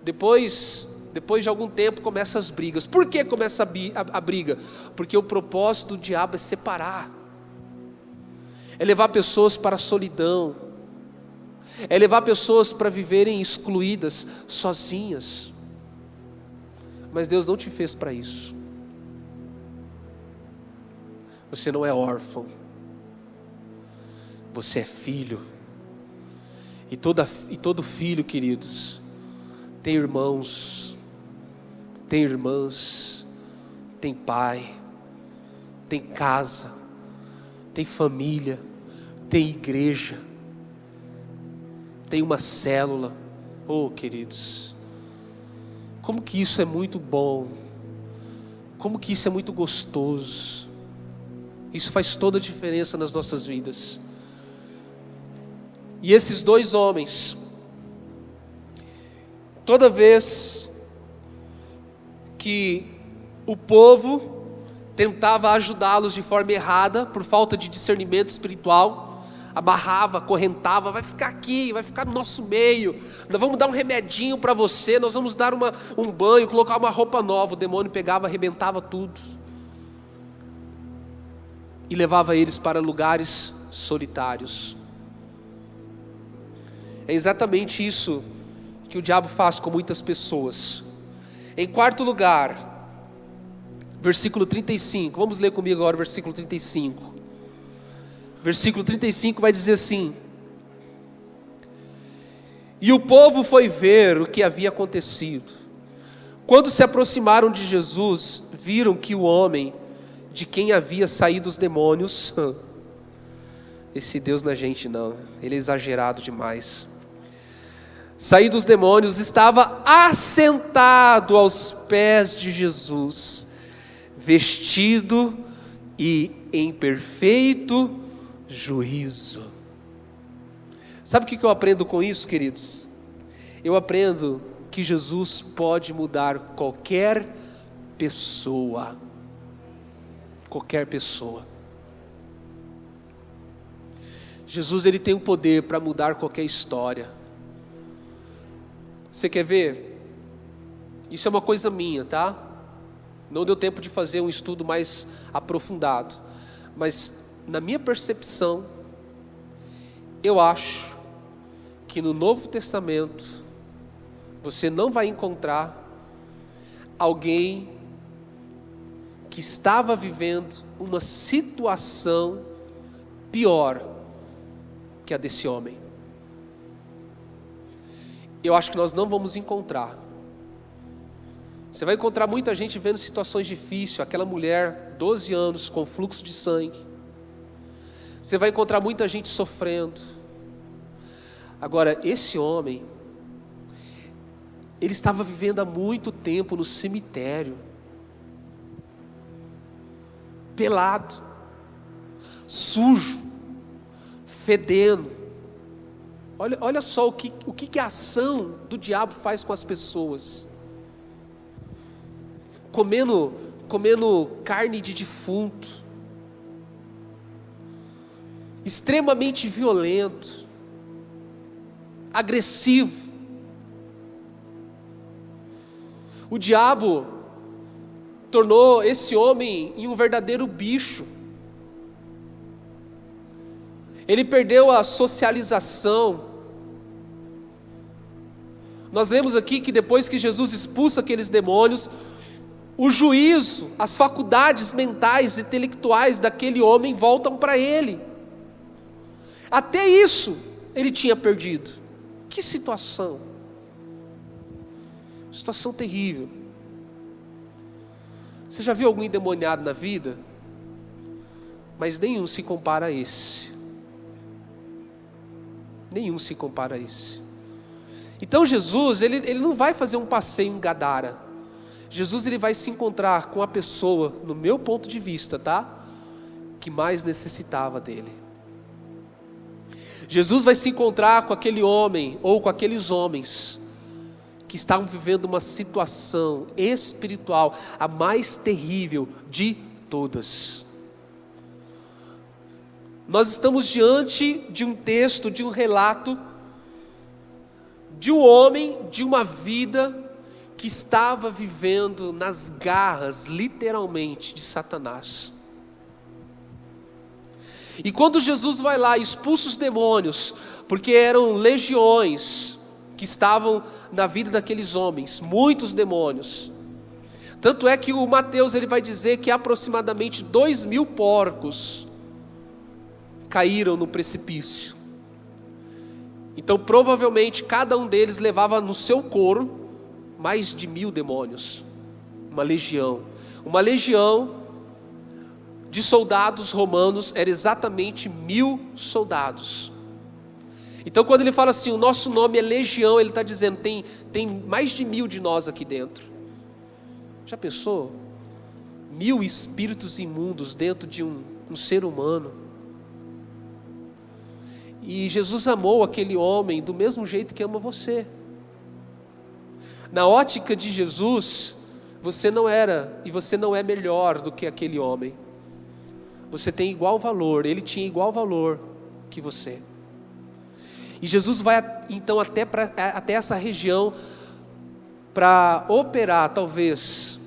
Depois de algum tempo começam as brigas. Por que começa a briga? Porque o propósito do diabo é separar, é levar pessoas para a solidão, é levar pessoas para viverem excluídas, sozinhas. Mas Deus não te fez para isso. Você não é órfão, você é filho. E todo filho, queridos, tem irmãos, tem irmãs, tem pai, tem casa, tem família, tem igreja, tem uma célula. Oh, queridos, como que isso é muito bom, como que isso é muito gostoso. Isso faz toda a diferença nas nossas vidas. E esses dois homens, toda vez que o povo tentava ajudá-los de forma errada, por falta de discernimento espiritual, abarrava, acorrentava: vai ficar aqui, vai ficar no nosso meio, nós vamos dar um remedinho para você, nós vamos dar um banho, colocar uma roupa nova. O demônio pegava, arrebentava tudo e levava eles para lugares solitários. É exatamente isso que o diabo faz com muitas pessoas. Em quarto lugar, versículo 35, vamos ler comigo agora o versículo 35. Versículo 35 vai dizer assim: e o povo foi ver o que havia acontecido. Quando se aproximaram de Jesus, viram que o homem de quem havia saído os demônios. Esse Deus não é gente não, ele é exagerado demais. Saído os demônios, estava assentado aos pés de Jesus, vestido e em perfeito juízo. Sabe o que eu aprendo com isso, queridos? Eu aprendo que Jesus pode mudar qualquer pessoa. Qualquer pessoa. Jesus, ele tem o poder para mudar qualquer história. Você quer ver? Isso é uma coisa minha, tá? Não deu tempo de fazer um estudo mais aprofundado. Mas, na minha percepção, eu acho que no Novo Testamento, você não vai encontrar alguém que estava vivendo uma situação pior que a desse homem. Eu acho que nós não vamos encontrar. Você vai encontrar muita gente vendo situações difíceis, aquela mulher, 12 anos, com fluxo de sangue. Você vai encontrar muita gente sofrendo. Agora, esse homem, ele estava vivendo há muito tempo no cemitério, pelado, sujo, fedendo. Olha só o que a ação do diabo faz com as pessoas. Comendo carne de defunto, extremamente violento, agressivo. O diabo tornou esse homem em um verdadeiro bicho. Ele perdeu a socialização. Nós lemos aqui que depois que Jesus expulsa aqueles demônios, o juízo, as faculdades mentais e intelectuais daquele homem voltam para ele. Até isso ele tinha perdido. Que situação! Situação terrível. Você já viu algum endemoniado na vida? Mas nenhum se compara a esse. Nenhum se compara a esse. Então Jesus, ele não vai fazer um passeio em Gadara. Jesus, ele vai se encontrar com a pessoa, no meu ponto de vista, tá? Que mais necessitava dele. Jesus vai se encontrar com aquele homem, ou com aqueles homens, que estavam vivendo uma situação espiritual, a mais terrível de todas. Nós estamos diante de um texto, de um relato, de um homem, de uma vida, que estava vivendo nas garras, literalmente, de Satanás. E quando Jesus vai lá e expulsa os demônios, porque eram legiões que estavam na vida daqueles homens, muitos demônios. Tanto é que o Mateus, ele vai dizer que aproximadamente 2.000 porcos caíram no precipício. Então provavelmente cada um deles levava no seu couro mais de 1.000 demônios. Uma legião de soldados romanos era exatamente 1.000 soldados. Então quando ele fala assim, o nosso nome é legião, ele está dizendo, tem mais de 1.000 de nós aqui dentro. Já pensou? 1.000 espíritos imundos dentro de um ser humano. E Jesus amou aquele homem do mesmo jeito que ama você. Na ótica de Jesus, você não era e você não é melhor do que aquele homem. Você tem igual valor, ele tinha igual valor que você. E Jesus vai então até essa região para operar talvez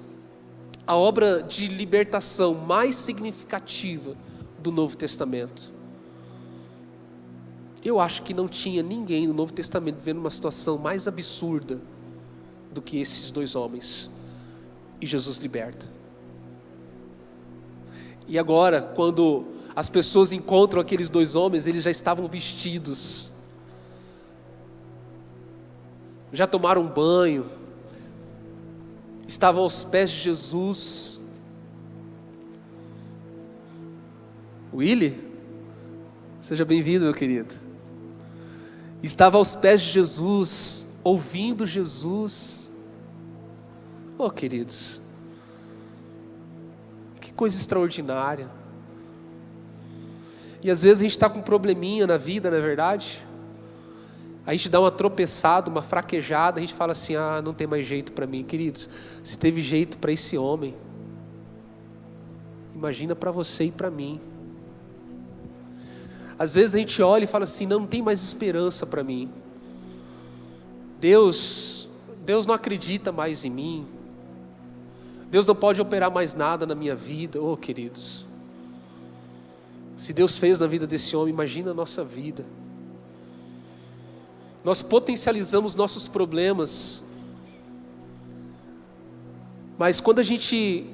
a obra de libertação mais significativa do Novo Testamento. Eu acho que não tinha ninguém no Novo Testamento vivendo uma situação mais absurda do que esses dois homens. E Jesus liberta. E agora, quando as pessoas encontram aqueles dois homens, eles já estavam vestidos, já tomaram banho, estavam aos pés de Jesus. Willy, seja bem-vindo, meu querido. Estava aos pés de Jesus, ouvindo Jesus. Oh, queridos, que coisa extraordinária. E às vezes a gente está com um probleminha na vida, não é verdade? A gente dá uma tropeçada, uma fraquejada, a gente fala assim, não tem mais jeito para mim. Queridos, se teve jeito para esse homem, imagina para você e para mim. Às vezes a gente olha e fala assim, não tem mais esperança para mim. Deus não acredita mais em mim. Deus não pode operar mais nada na minha vida. Oh, queridos, se Deus fez na vida desse homem, imagina a nossa vida. Nós potencializamos nossos problemas, mas quando a gente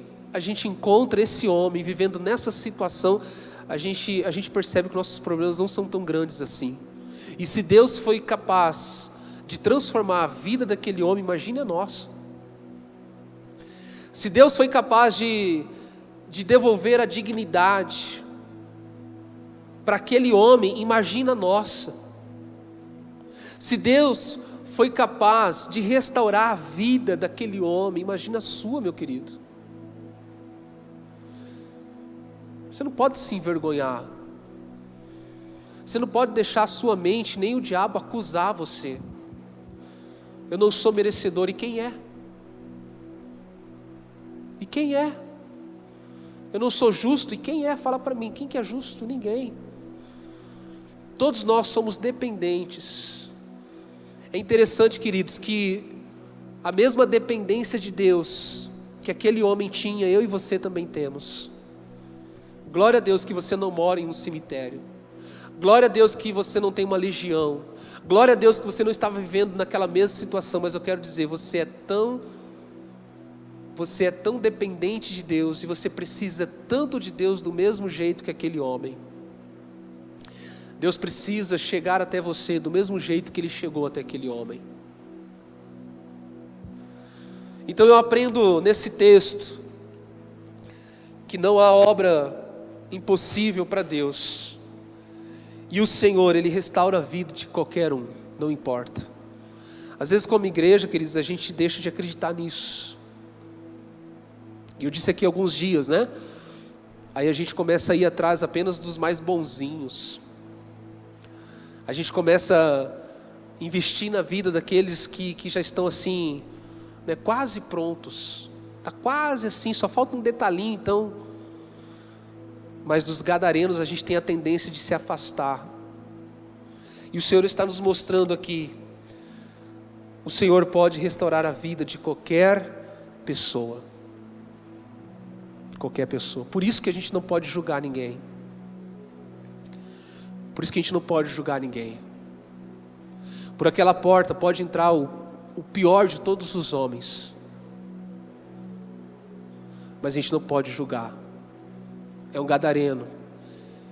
encontra esse homem vivendo nessa situação, a gente percebe que nossos problemas não são tão grandes assim. E se Deus foi capaz de transformar a vida daquele homem, imagine a nossa. Se Deus foi capaz de devolver a dignidade para aquele homem, imagina a nossa. Se Deus foi capaz de restaurar a vida daquele homem, imagina a sua, meu querido. Você não pode se envergonhar. Você não pode deixar a sua mente, nem o diabo acusar você. Eu não sou merecedor, e quem é? E quem é? Eu não sou justo, e quem é? Fala para mim, quem que é justo? Ninguém. Todos nós somos dependentes. É interessante, queridos, que a mesma dependência de Deus que aquele homem tinha, eu e você também temos. Glória a Deus que você não mora em um cemitério. Glória a Deus que você não tem uma legião. Glória a Deus que você não estava vivendo naquela mesma situação, mas eu quero dizer, você é tão dependente de Deus, e você precisa tanto de Deus do mesmo jeito que aquele homem. Deus precisa chegar até você do mesmo jeito que Ele chegou até aquele homem. Então eu aprendo nesse texto que não há obra impossível para Deus. E o Senhor, Ele restaura a vida de qualquer um, não importa. Às vezes como igreja, queridos, a gente deixa de acreditar nisso. E eu disse aqui há alguns dias, né? Aí a gente começa a ir atrás apenas dos mais bonzinhos. A gente começa a investir na vida daqueles que já estão assim, né, quase prontos. Está quase assim, só falta um detalhinho então. Mas dos gadarenos a gente tem a tendência de se afastar. E o Senhor está nos mostrando aqui, o Senhor pode restaurar a vida de qualquer pessoa. Qualquer pessoa. Por isso que a gente não pode julgar ninguém. Por isso que a gente não pode julgar ninguém. Por aquela porta pode entrar o pior de todos os homens. Mas a gente não pode julgar. É um gadareno.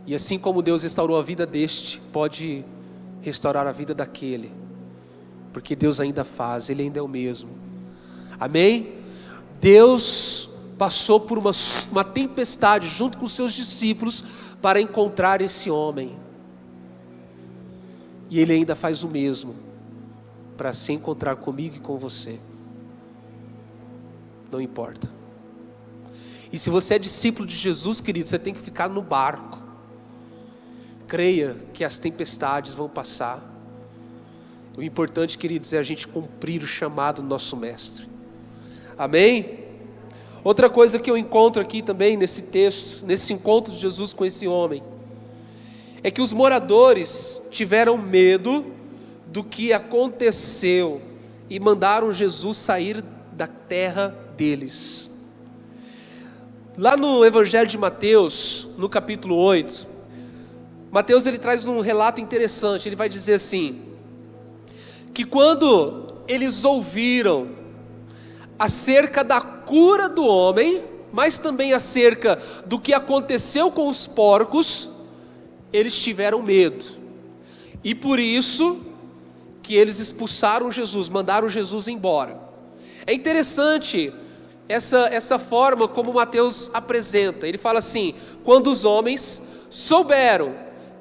E assim como Deus restaurou a vida deste, pode restaurar a vida daquele. Porque Deus ainda faz, Ele ainda é o mesmo. Amém? Deus passou por uma tempestade junto com seus discípulos para encontrar esse homem. E Ele ainda faz o mesmo para se encontrar comigo e com você. Não importa. E se você é discípulo de Jesus, querido, você tem que ficar no barco. Creia que as tempestades vão passar. O importante, queridos, é a gente cumprir o chamado do nosso Mestre. Amém? Outra coisa que eu encontro aqui também nesse texto, nesse encontro de Jesus com esse homem, é que os moradores tiveram medo do que aconteceu e mandaram Jesus sair da terra deles. Lá no Evangelho de Mateus, no capítulo 8, Mateus ele traz um relato interessante. Ele vai dizer assim, que quando eles ouviram acerca da cura do homem, mas também acerca do que aconteceu com os porcos, eles tiveram medo. E por isso que eles expulsaram Jesus, mandaram Jesus embora. É interessante essa forma como Mateus apresenta. Ele fala assim: quando os homens souberam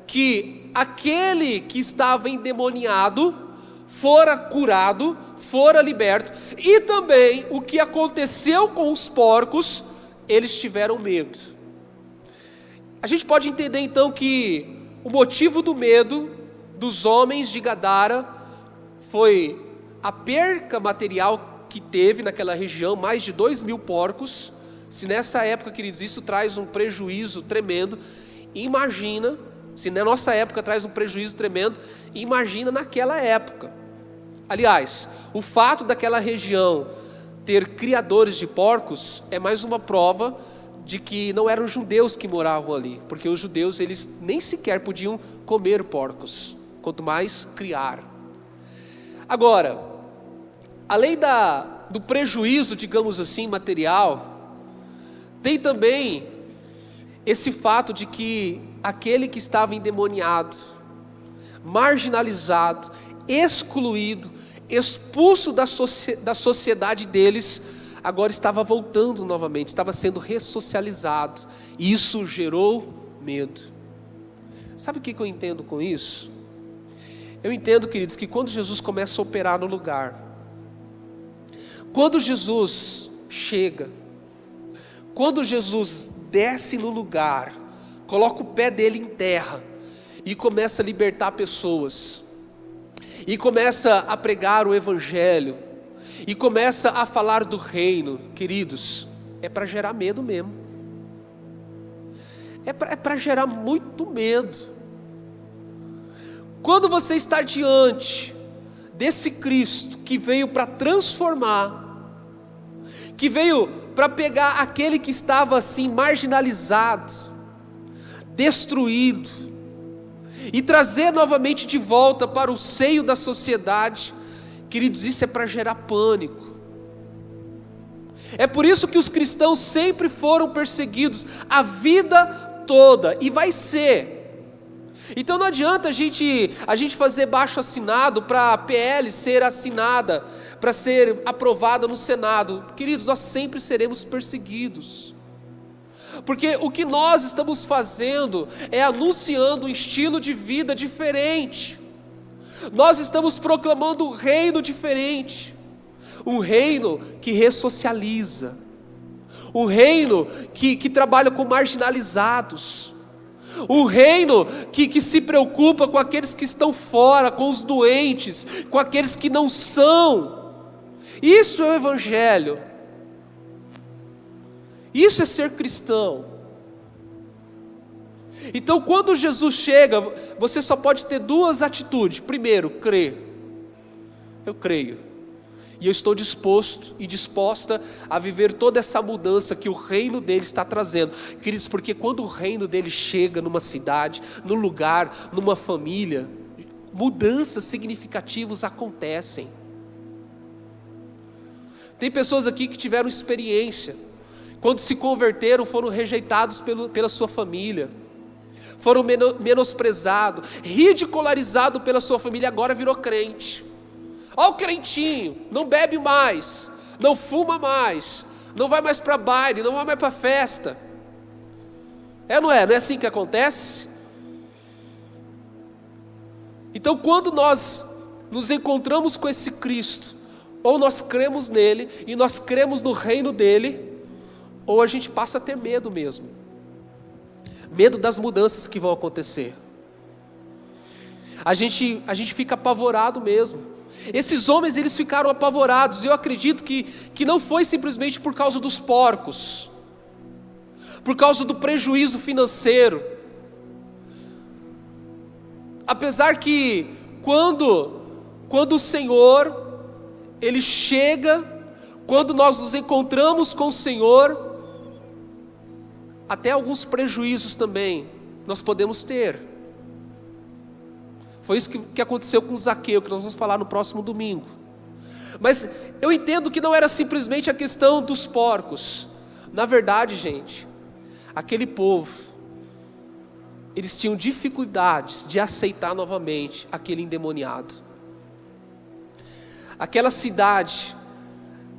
que aquele que estava endemoniado fora curado, fora liberto, e também o que aconteceu com os porcos, eles tiveram medo. A gente pode entender então que o motivo do medo dos homens de Gadara foi a perca material que teve naquela região, mais de 2.000 porcos. Se nessa época, queridos, isso traz um prejuízo tremendo, imagina, se na nossa época traz um prejuízo tremendo, imagina naquela época. Aliás, o fato daquela região ter criadores de porcos é mais uma prova de que não eram judeus que moravam ali, porque os judeus, eles nem sequer podiam comer porcos, quanto mais criar. Agora, além do prejuízo, digamos assim, material, tem também esse fato de que aquele que estava endemoniado, marginalizado, excluído, expulso da sociedade deles, agora estava voltando novamente, estava sendo ressocializado, e isso gerou medo. Sabe o que eu entendo com isso? Eu entendo, queridos, que quando Jesus começa a operar no lugar, quando Jesus chega, quando Jesus desce no lugar, coloca o pé dele em terra e começa a libertar pessoas, e começa a pregar o evangelho, e começa a falar do reino, queridos, é para gerar medo mesmo, é para gerar muito medo. Quando você está diante desse Cristo que veio para transformar, que veio para pegar aquele que estava assim marginalizado, destruído, e trazer novamente de volta para o seio da sociedade, queridos, isso é para gerar pânico. É por isso que os cristãos sempre foram perseguidos a vida toda, e vai ser. Então não adianta a gente fazer baixo assinado para a PL ser assinada, para ser aprovada no Senado. Queridos, nós sempre seremos perseguidos, porque o que nós estamos fazendo é anunciando um estilo de vida diferente. Nós estamos proclamando um reino diferente, um reino que ressocializa, um reino que trabalha com marginalizados, um reino que se preocupa com aqueles que estão fora, com os doentes, com aqueles que não são. Isso é o Evangelho, isso é ser cristão. Então quando Jesus chega, você só pode ter duas atitudes. Primeiro, crer. Eu creio, e eu estou disposto e disposta a viver toda essa mudança que o reino dele está trazendo. Queridos, porque quando o reino dele chega numa cidade, num lugar, numa família, mudanças significativas acontecem. Tem pessoas aqui que tiveram experiência, quando se converteram foram rejeitados pela sua família, foram menosprezados, ridicularizados pela sua família, agora virou crente. Ó o crentinho, não bebe mais, não fuma mais, não vai mais para baile, não vai mais para festa. Não é assim que acontece? Então quando nós nos encontramos com esse Cristo, ou nós cremos nele, e nós cremos no reino dele, ou a gente passa a ter medo mesmo, medo das mudanças que vão acontecer. A gente fica apavorado mesmo. Esses homens, eles ficaram apavorados, e eu acredito que não foi simplesmente por causa dos porcos, por causa do prejuízo financeiro. Apesar que quando o Senhor, Ele chega, quando nós nos encontramos com o Senhor, até alguns prejuízos também nós podemos ter. Foi isso que aconteceu com Zaqueu, que nós vamos falar no próximo domingo. Mas eu entendo que não era simplesmente a questão dos porcos. Na verdade, gente, aquele povo, eles tinham dificuldades de aceitar novamente aquele endemoniado. Aquela cidade,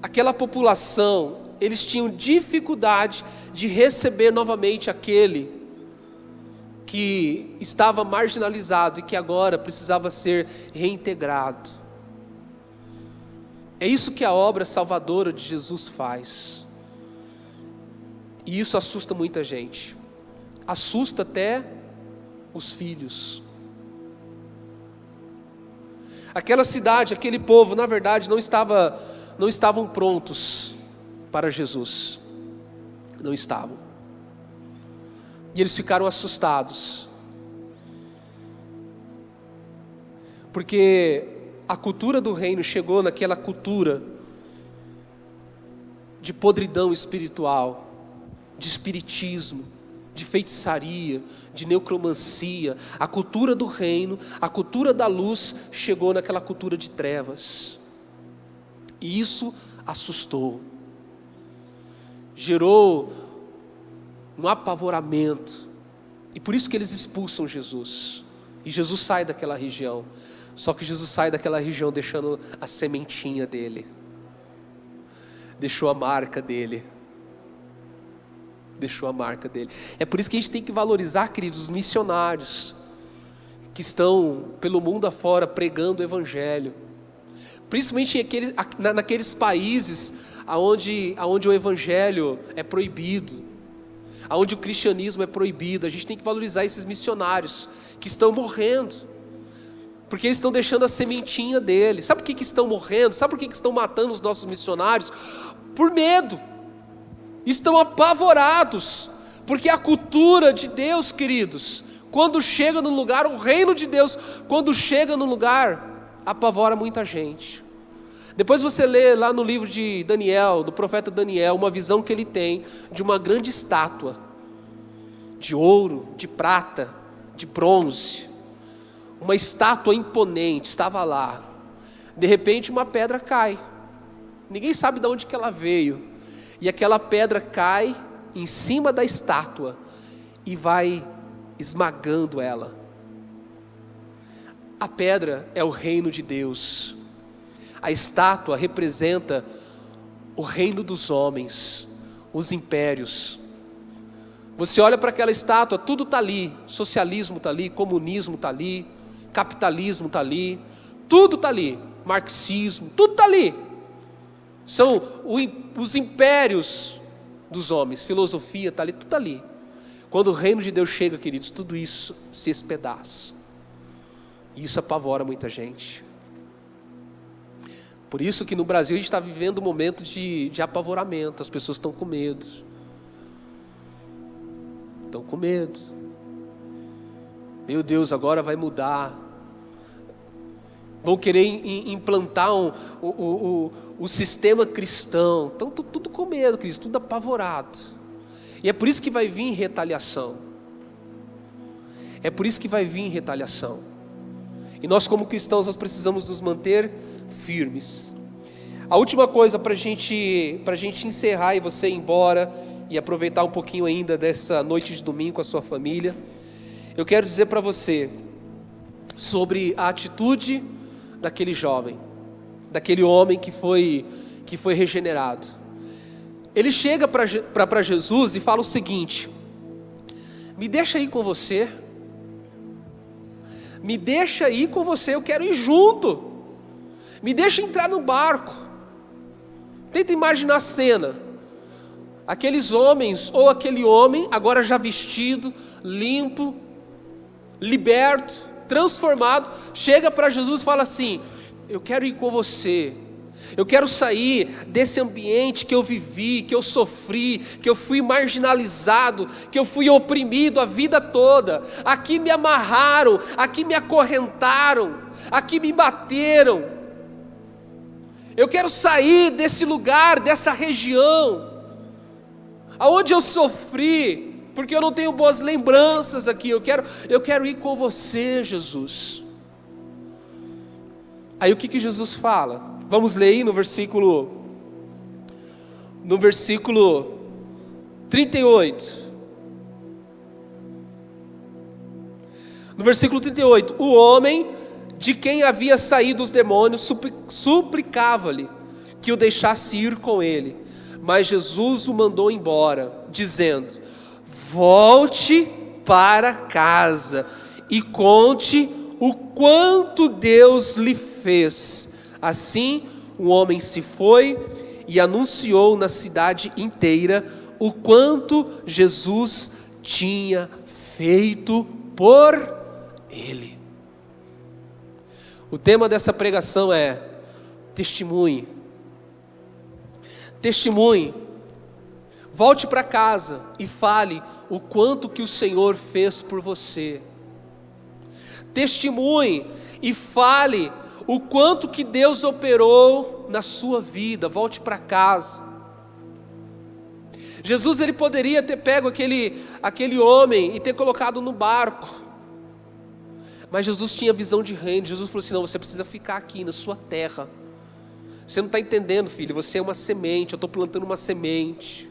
aquela população, eles tinham dificuldade de receber novamente aquele que estava marginalizado e que agora precisava ser reintegrado. É isso que a obra salvadora de Jesus faz. E isso assusta muita gente. Assusta até os filhos. Aquela cidade, aquele povo, na verdade, não estavam prontos para Jesus. Não estavam. E eles ficaram assustados. Porque a cultura do reino chegou naquela cultura de podridão espiritual, de espiritismo, de feitiçaria, de necromancia. A cultura do reino, a cultura da luz chegou naquela cultura de trevas. E isso assustou. Gerou um apavoramento. E por isso que eles expulsam Jesus. E Jesus sai daquela região. Só que Jesus sai daquela região deixando a sementinha dele. Deixou a marca dele. Deixou a marca dele. É por isso que a gente tem que valorizar, queridos, os missionários que estão pelo mundo afora pregando o evangelho. Principalmente naqueles países onde o evangelho é proibido, onde o cristianismo é proibido. A gente tem que valorizar esses missionários que estão morrendo, porque eles estão deixando a sementinha dele. Sabe por que estão morrendo? Sabe por que estão matando os nossos missionários? Por medo. Estão apavorados, porque a cultura de Deus, queridos, quando chega no lugar, o reino de Deus, quando chega no lugar, apavora muita gente. Depois você lê lá no livro de Daniel, do profeta Daniel, uma visão que ele tem de uma grande estátua, de ouro, de prata, de bronze, uma estátua imponente, estava lá. De repente uma pedra cai, ninguém sabe de onde que ela veio, e aquela pedra cai em cima da estátua e vai esmagando ela. A pedra é o reino de Deus. A estátua representa o reino dos homens, os impérios. Você olha para aquela estátua, tudo está ali. Socialismo está ali, comunismo está ali, capitalismo está ali, tudo está ali. Marxismo, tudo está ali. São os impérios dos homens, filosofia está ali, tudo está ali. Quando o reino de Deus chega, queridos, tudo isso se espedaça. E isso apavora muita gente. Por isso que no Brasil a gente está vivendo um momento de apavoramento. As pessoas estão com medo. Estão com medo. Meu Deus, agora vai mudar. Vão querer implantar o sistema cristão. Estão tudo com medo, Cristo, tudo apavorado. E é por isso que vai vir retaliação. É por isso que vai vir retaliação. E nós como cristãos, nós precisamos nos manter firmes. A última coisa para a gente encerrar e você ir embora e aproveitar um pouquinho ainda dessa noite de domingo com a sua família, eu quero dizer para você sobre a atitude daquele jovem, daquele homem que foi regenerado. Ele chega para Jesus e fala o seguinte: me deixa ir com você, me deixa ir com você, eu quero ir junto, me deixa entrar no barco. Tenta imaginar a cena, aqueles homens, ou aquele homem, agora já vestido, limpo, liberto, transformado, chega para Jesus e fala assim: eu quero ir com você, eu quero sair desse ambiente que eu vivi, que eu sofri, que eu fui marginalizado, que eu fui oprimido a vida toda. Aqui me amarraram, aqui me acorrentaram, aqui me bateram. Eu quero sair desse lugar, dessa região, aonde eu sofri, porque eu não tenho boas lembranças aqui. Eu quero ir com você, Jesus. Aí o que Jesus fala? Vamos ler aí no versículo 38. No versículo 38, o homem de quem havia saído os demônios suplicava-lhe que o deixasse ir com ele. Mas Jesus o mandou embora, dizendo: volte para casa e conte o quanto Deus lhe fez. Assim, o homem se foi e anunciou na cidade inteira o quanto Jesus tinha feito por ele. O tema dessa pregação é testemunhe. Testemunhe. Volte para casa e fale o quanto que o Senhor fez por você. Testemunhe e fale o quanto que Deus operou na sua vida. Volte para casa. Jesus, ele poderia ter pego aquele homem e ter colocado no barco. Mas Jesus tinha visão de reino. Jesus falou assim: não, você precisa ficar aqui na sua terra. Você não está entendendo, filho, você é uma semente, eu estou plantando uma semente.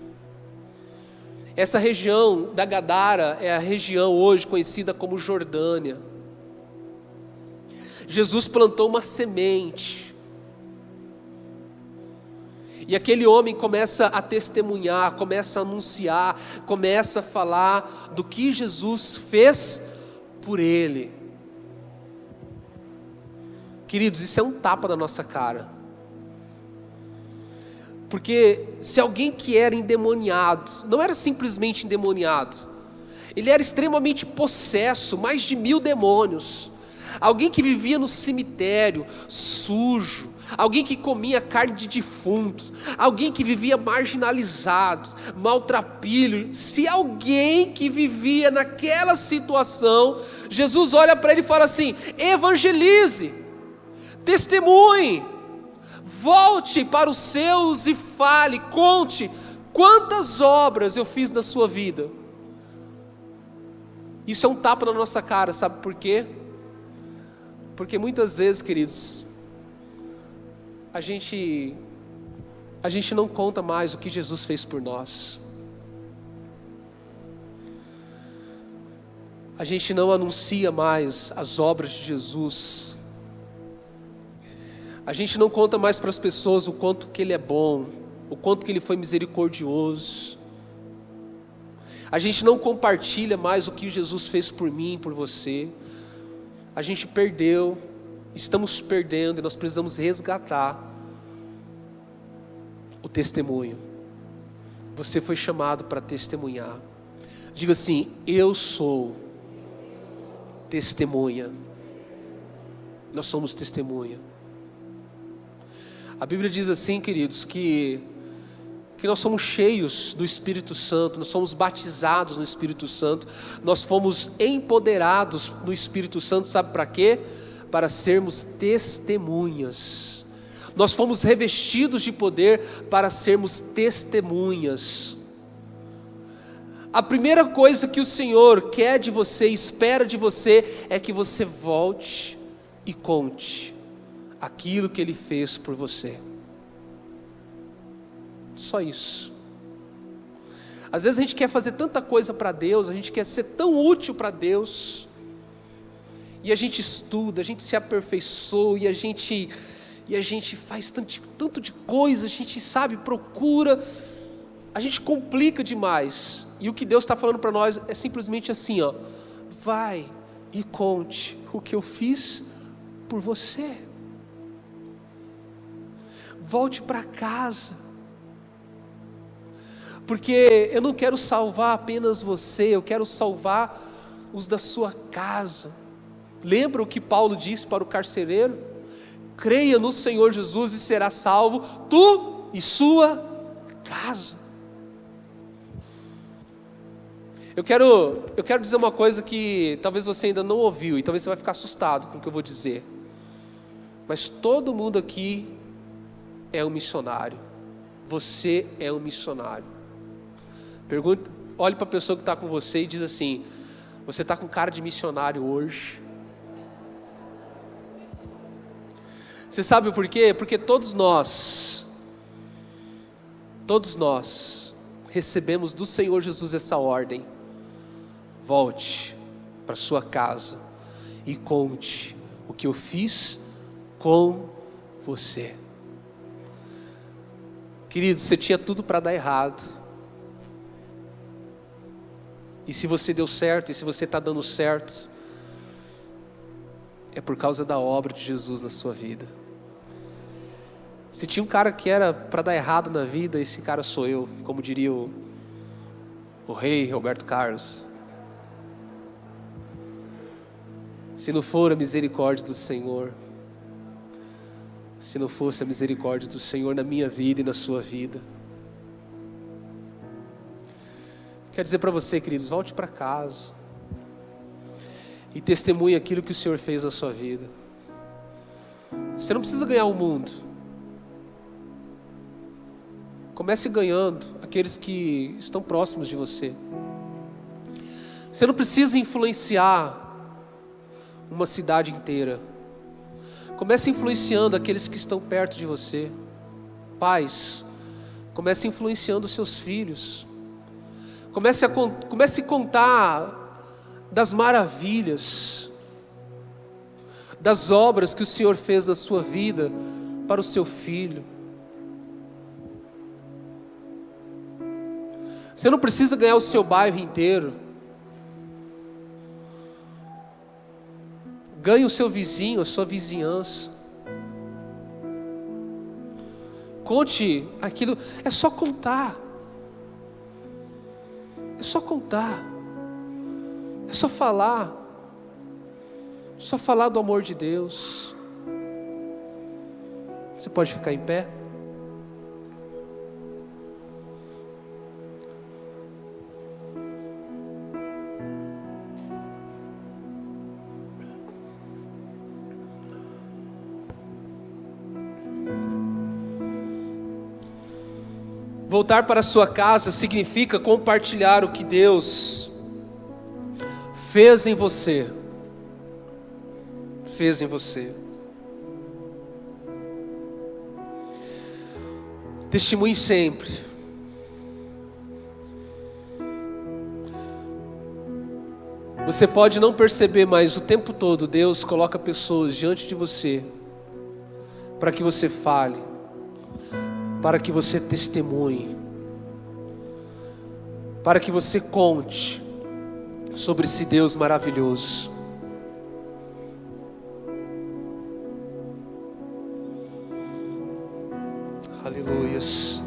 Essa região da Gadara é a região hoje conhecida como Jordânia. Jesus plantou uma semente. E aquele homem começa a testemunhar, começa a anunciar, começa a falar do que Jesus fez por ele. Queridos, isso é um tapa na nossa cara. Porque se alguém que era endemoniado, não era simplesmente endemoniado, ele era extremamente possesso, mais de 1000 demônios. Alguém que vivia no cemitério, sujo, alguém que comia carne de defuntos, alguém que vivia marginalizado, maltrapilho. Se alguém que vivia naquela situação, Jesus olha para ele e fala assim: evangelize, testemunhe, volte para os seus e fale, conte quantas obras eu fiz na sua vida. Isso é um tapa na nossa cara, sabe por quê? Porque muitas vezes, queridos, a gente não conta mais o que Jesus fez por nós. A gente não anuncia mais as obras de Jesus. A gente não conta mais para as pessoas o quanto que Ele é bom, o quanto que Ele foi misericordioso. A gente não compartilha mais o que Jesus fez por mim, por você. A gente perdeu, estamos perdendo, e nós precisamos resgatar o testemunho. Você foi chamado para testemunhar. Diga assim: eu sou testemunha. Nós somos testemunha. A Bíblia diz assim, queridos, que nós somos cheios do Espírito Santo, nós somos batizados no Espírito Santo, nós fomos empoderados no Espírito Santo, sabe para quê? Para sermos testemunhas. Nós fomos revestidos de poder para sermos testemunhas. A primeira coisa que o Senhor quer de você, espera de você, é que você volte e conte aquilo que Ele fez por você. Só isso. Às vezes a gente quer fazer tanta coisa para Deus, a gente quer ser tão útil para Deus, e a gente estuda, a gente se aperfeiçoa, e a gente faz tanto de coisa, a gente sabe, procura, a gente complica demais. E o que Deus está falando para nós é simplesmente assim, ó: vai e conte o que eu fiz por você. Volte para casa. Porque eu não quero salvar apenas você, eu quero salvar os da sua casa. Lembra o que Paulo disse para o carcereiro? Creia no Senhor Jesus e será salvo, tu e sua casa. Eu quero dizer uma coisa que talvez você ainda não ouviu, e talvez você vai ficar assustado com o que eu vou dizer. Mas todo mundo aqui é um missionário. Você é um missionário. Olhe para a pessoa que está com você e diz assim: você está com cara de missionário hoje. Você sabe por quê? Porque todos nós recebemos do Senhor Jesus essa ordem: volte para sua casa e conte o que eu fiz com você. Querido, você tinha tudo para dar errado. E se você deu certo, e se você está dando certo, é por causa da obra de Jesus na sua vida. Se tinha um cara que era para dar errado na vida, esse cara sou eu, como diria o rei Roberto Carlos. Se não for a misericórdia do Senhor, se não fosse a misericórdia do Senhor na minha vida e na sua vida. Quero dizer para você, queridos, volte para casa e testemunhe aquilo que o Senhor fez na sua vida. Você não precisa ganhar o mundo. Comece ganhando aqueles que estão próximos de você. Você não precisa influenciar uma cidade inteira. Comece influenciando aqueles que estão perto de você. Pais, comece influenciando seus filhos. Comece a contar das maravilhas, das obras que o Senhor fez na sua vida para o seu filho. Você não precisa ganhar o seu bairro inteiro. Ganhe o seu vizinho, a sua vizinhança. Conte aquilo, é só contar. É só contar. É só falar. Só falar do amor de Deus. Você pode ficar em pé? Voltar para a sua casa significa compartilhar o que Deus fez em você. Fez em você. Testemunhe sempre. Você pode não perceber, mas o tempo todo Deus coloca pessoas diante de você para que você fale, para que você testemunhe, para que você conte sobre esse Deus maravilhoso. Aleluias.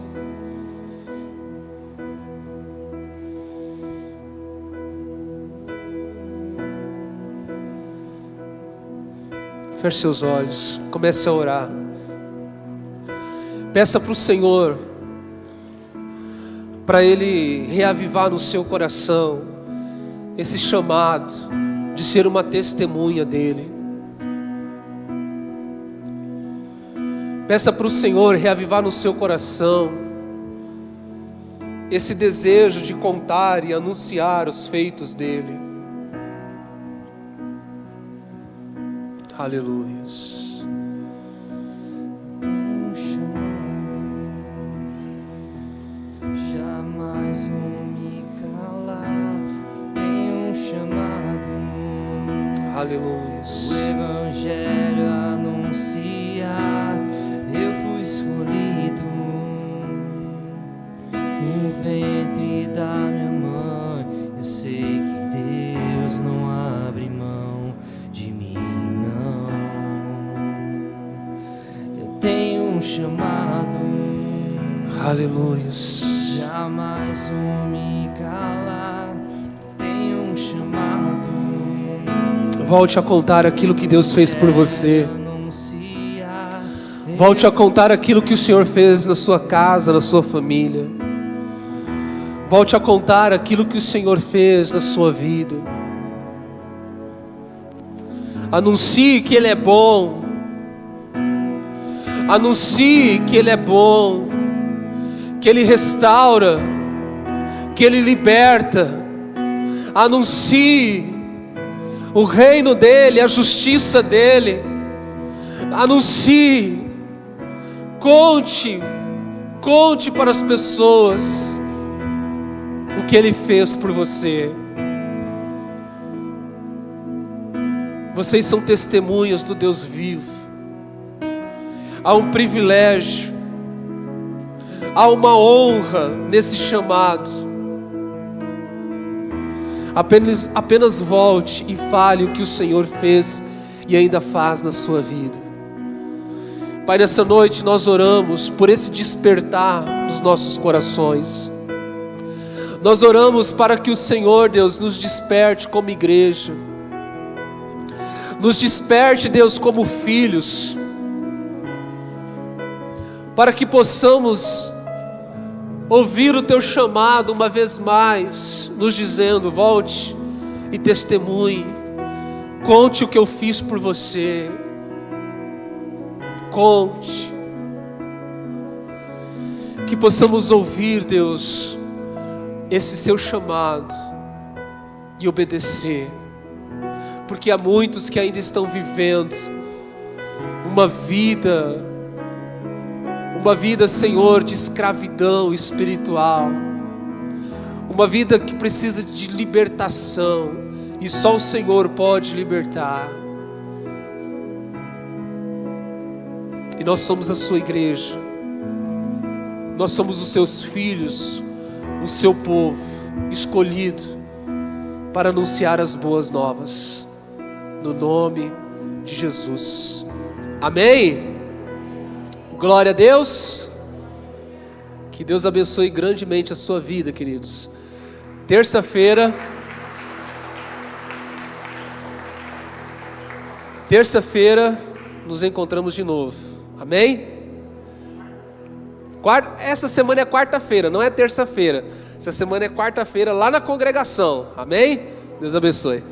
Feche seus olhos, comece a orar. Peça para o Senhor, para Ele reavivar no seu coração esse chamado de ser uma testemunha dEle. Peça para o Senhor reavivar no seu coração esse desejo de contar e anunciar os feitos dEle. Aleluias. Jamais vou me calar, tenho um chamado. Aleluia. O Evangelho anunciar, eu fui escolhido. No ventre da minha mãe, eu sei que Deus não abre mão de mim, não. Eu tenho um chamado. Aleluia. Jamais vou me calar, tenho um chamado. Volte a contar aquilo que Deus fez por você. Volte a contar aquilo que o Senhor fez na sua casa, na sua família. Volte a contar aquilo que o Senhor fez na sua vida. Anuncie que Ele é bom. Anuncie que Ele é bom, que Ele restaura, que Ele liberta. Anuncie o reino dEle, a justiça dEle. Anuncie, conte para as pessoas o que Ele fez por você. Vocês são testemunhas do Deus vivo. Há um privilégio, há uma honra nesse chamado. Apenas volte e fale o que o Senhor fez e ainda faz na sua vida. Pai, nessa noite nós oramos por esse despertar dos nossos corações. Nós oramos para que o Senhor, Deus, nos desperte como igreja. Nos desperte, Deus, como filhos. Para que possamos ouvir o Teu chamado uma vez mais, nos dizendo: volte e testemunhe, conte o que eu fiz por você, conte. Que possamos ouvir, Deus, esse Seu chamado e obedecer, porque há muitos que ainda estão vivendo uma vida, Senhor, de escravidão espiritual, uma vida que precisa de libertação, e só o Senhor pode libertar. E nós somos a sua igreja, nós somos os seus filhos, o seu povo escolhido para anunciar as boas novas, no nome de Jesus. Amém? Glória a Deus. Que Deus abençoe grandemente a sua vida, queridos. Terça-feira nos encontramos de novo. Amém? Essa semana é quarta-feira, não é terça-feira. Essa semana é quarta-feira lá na congregação. Amém? Deus abençoe.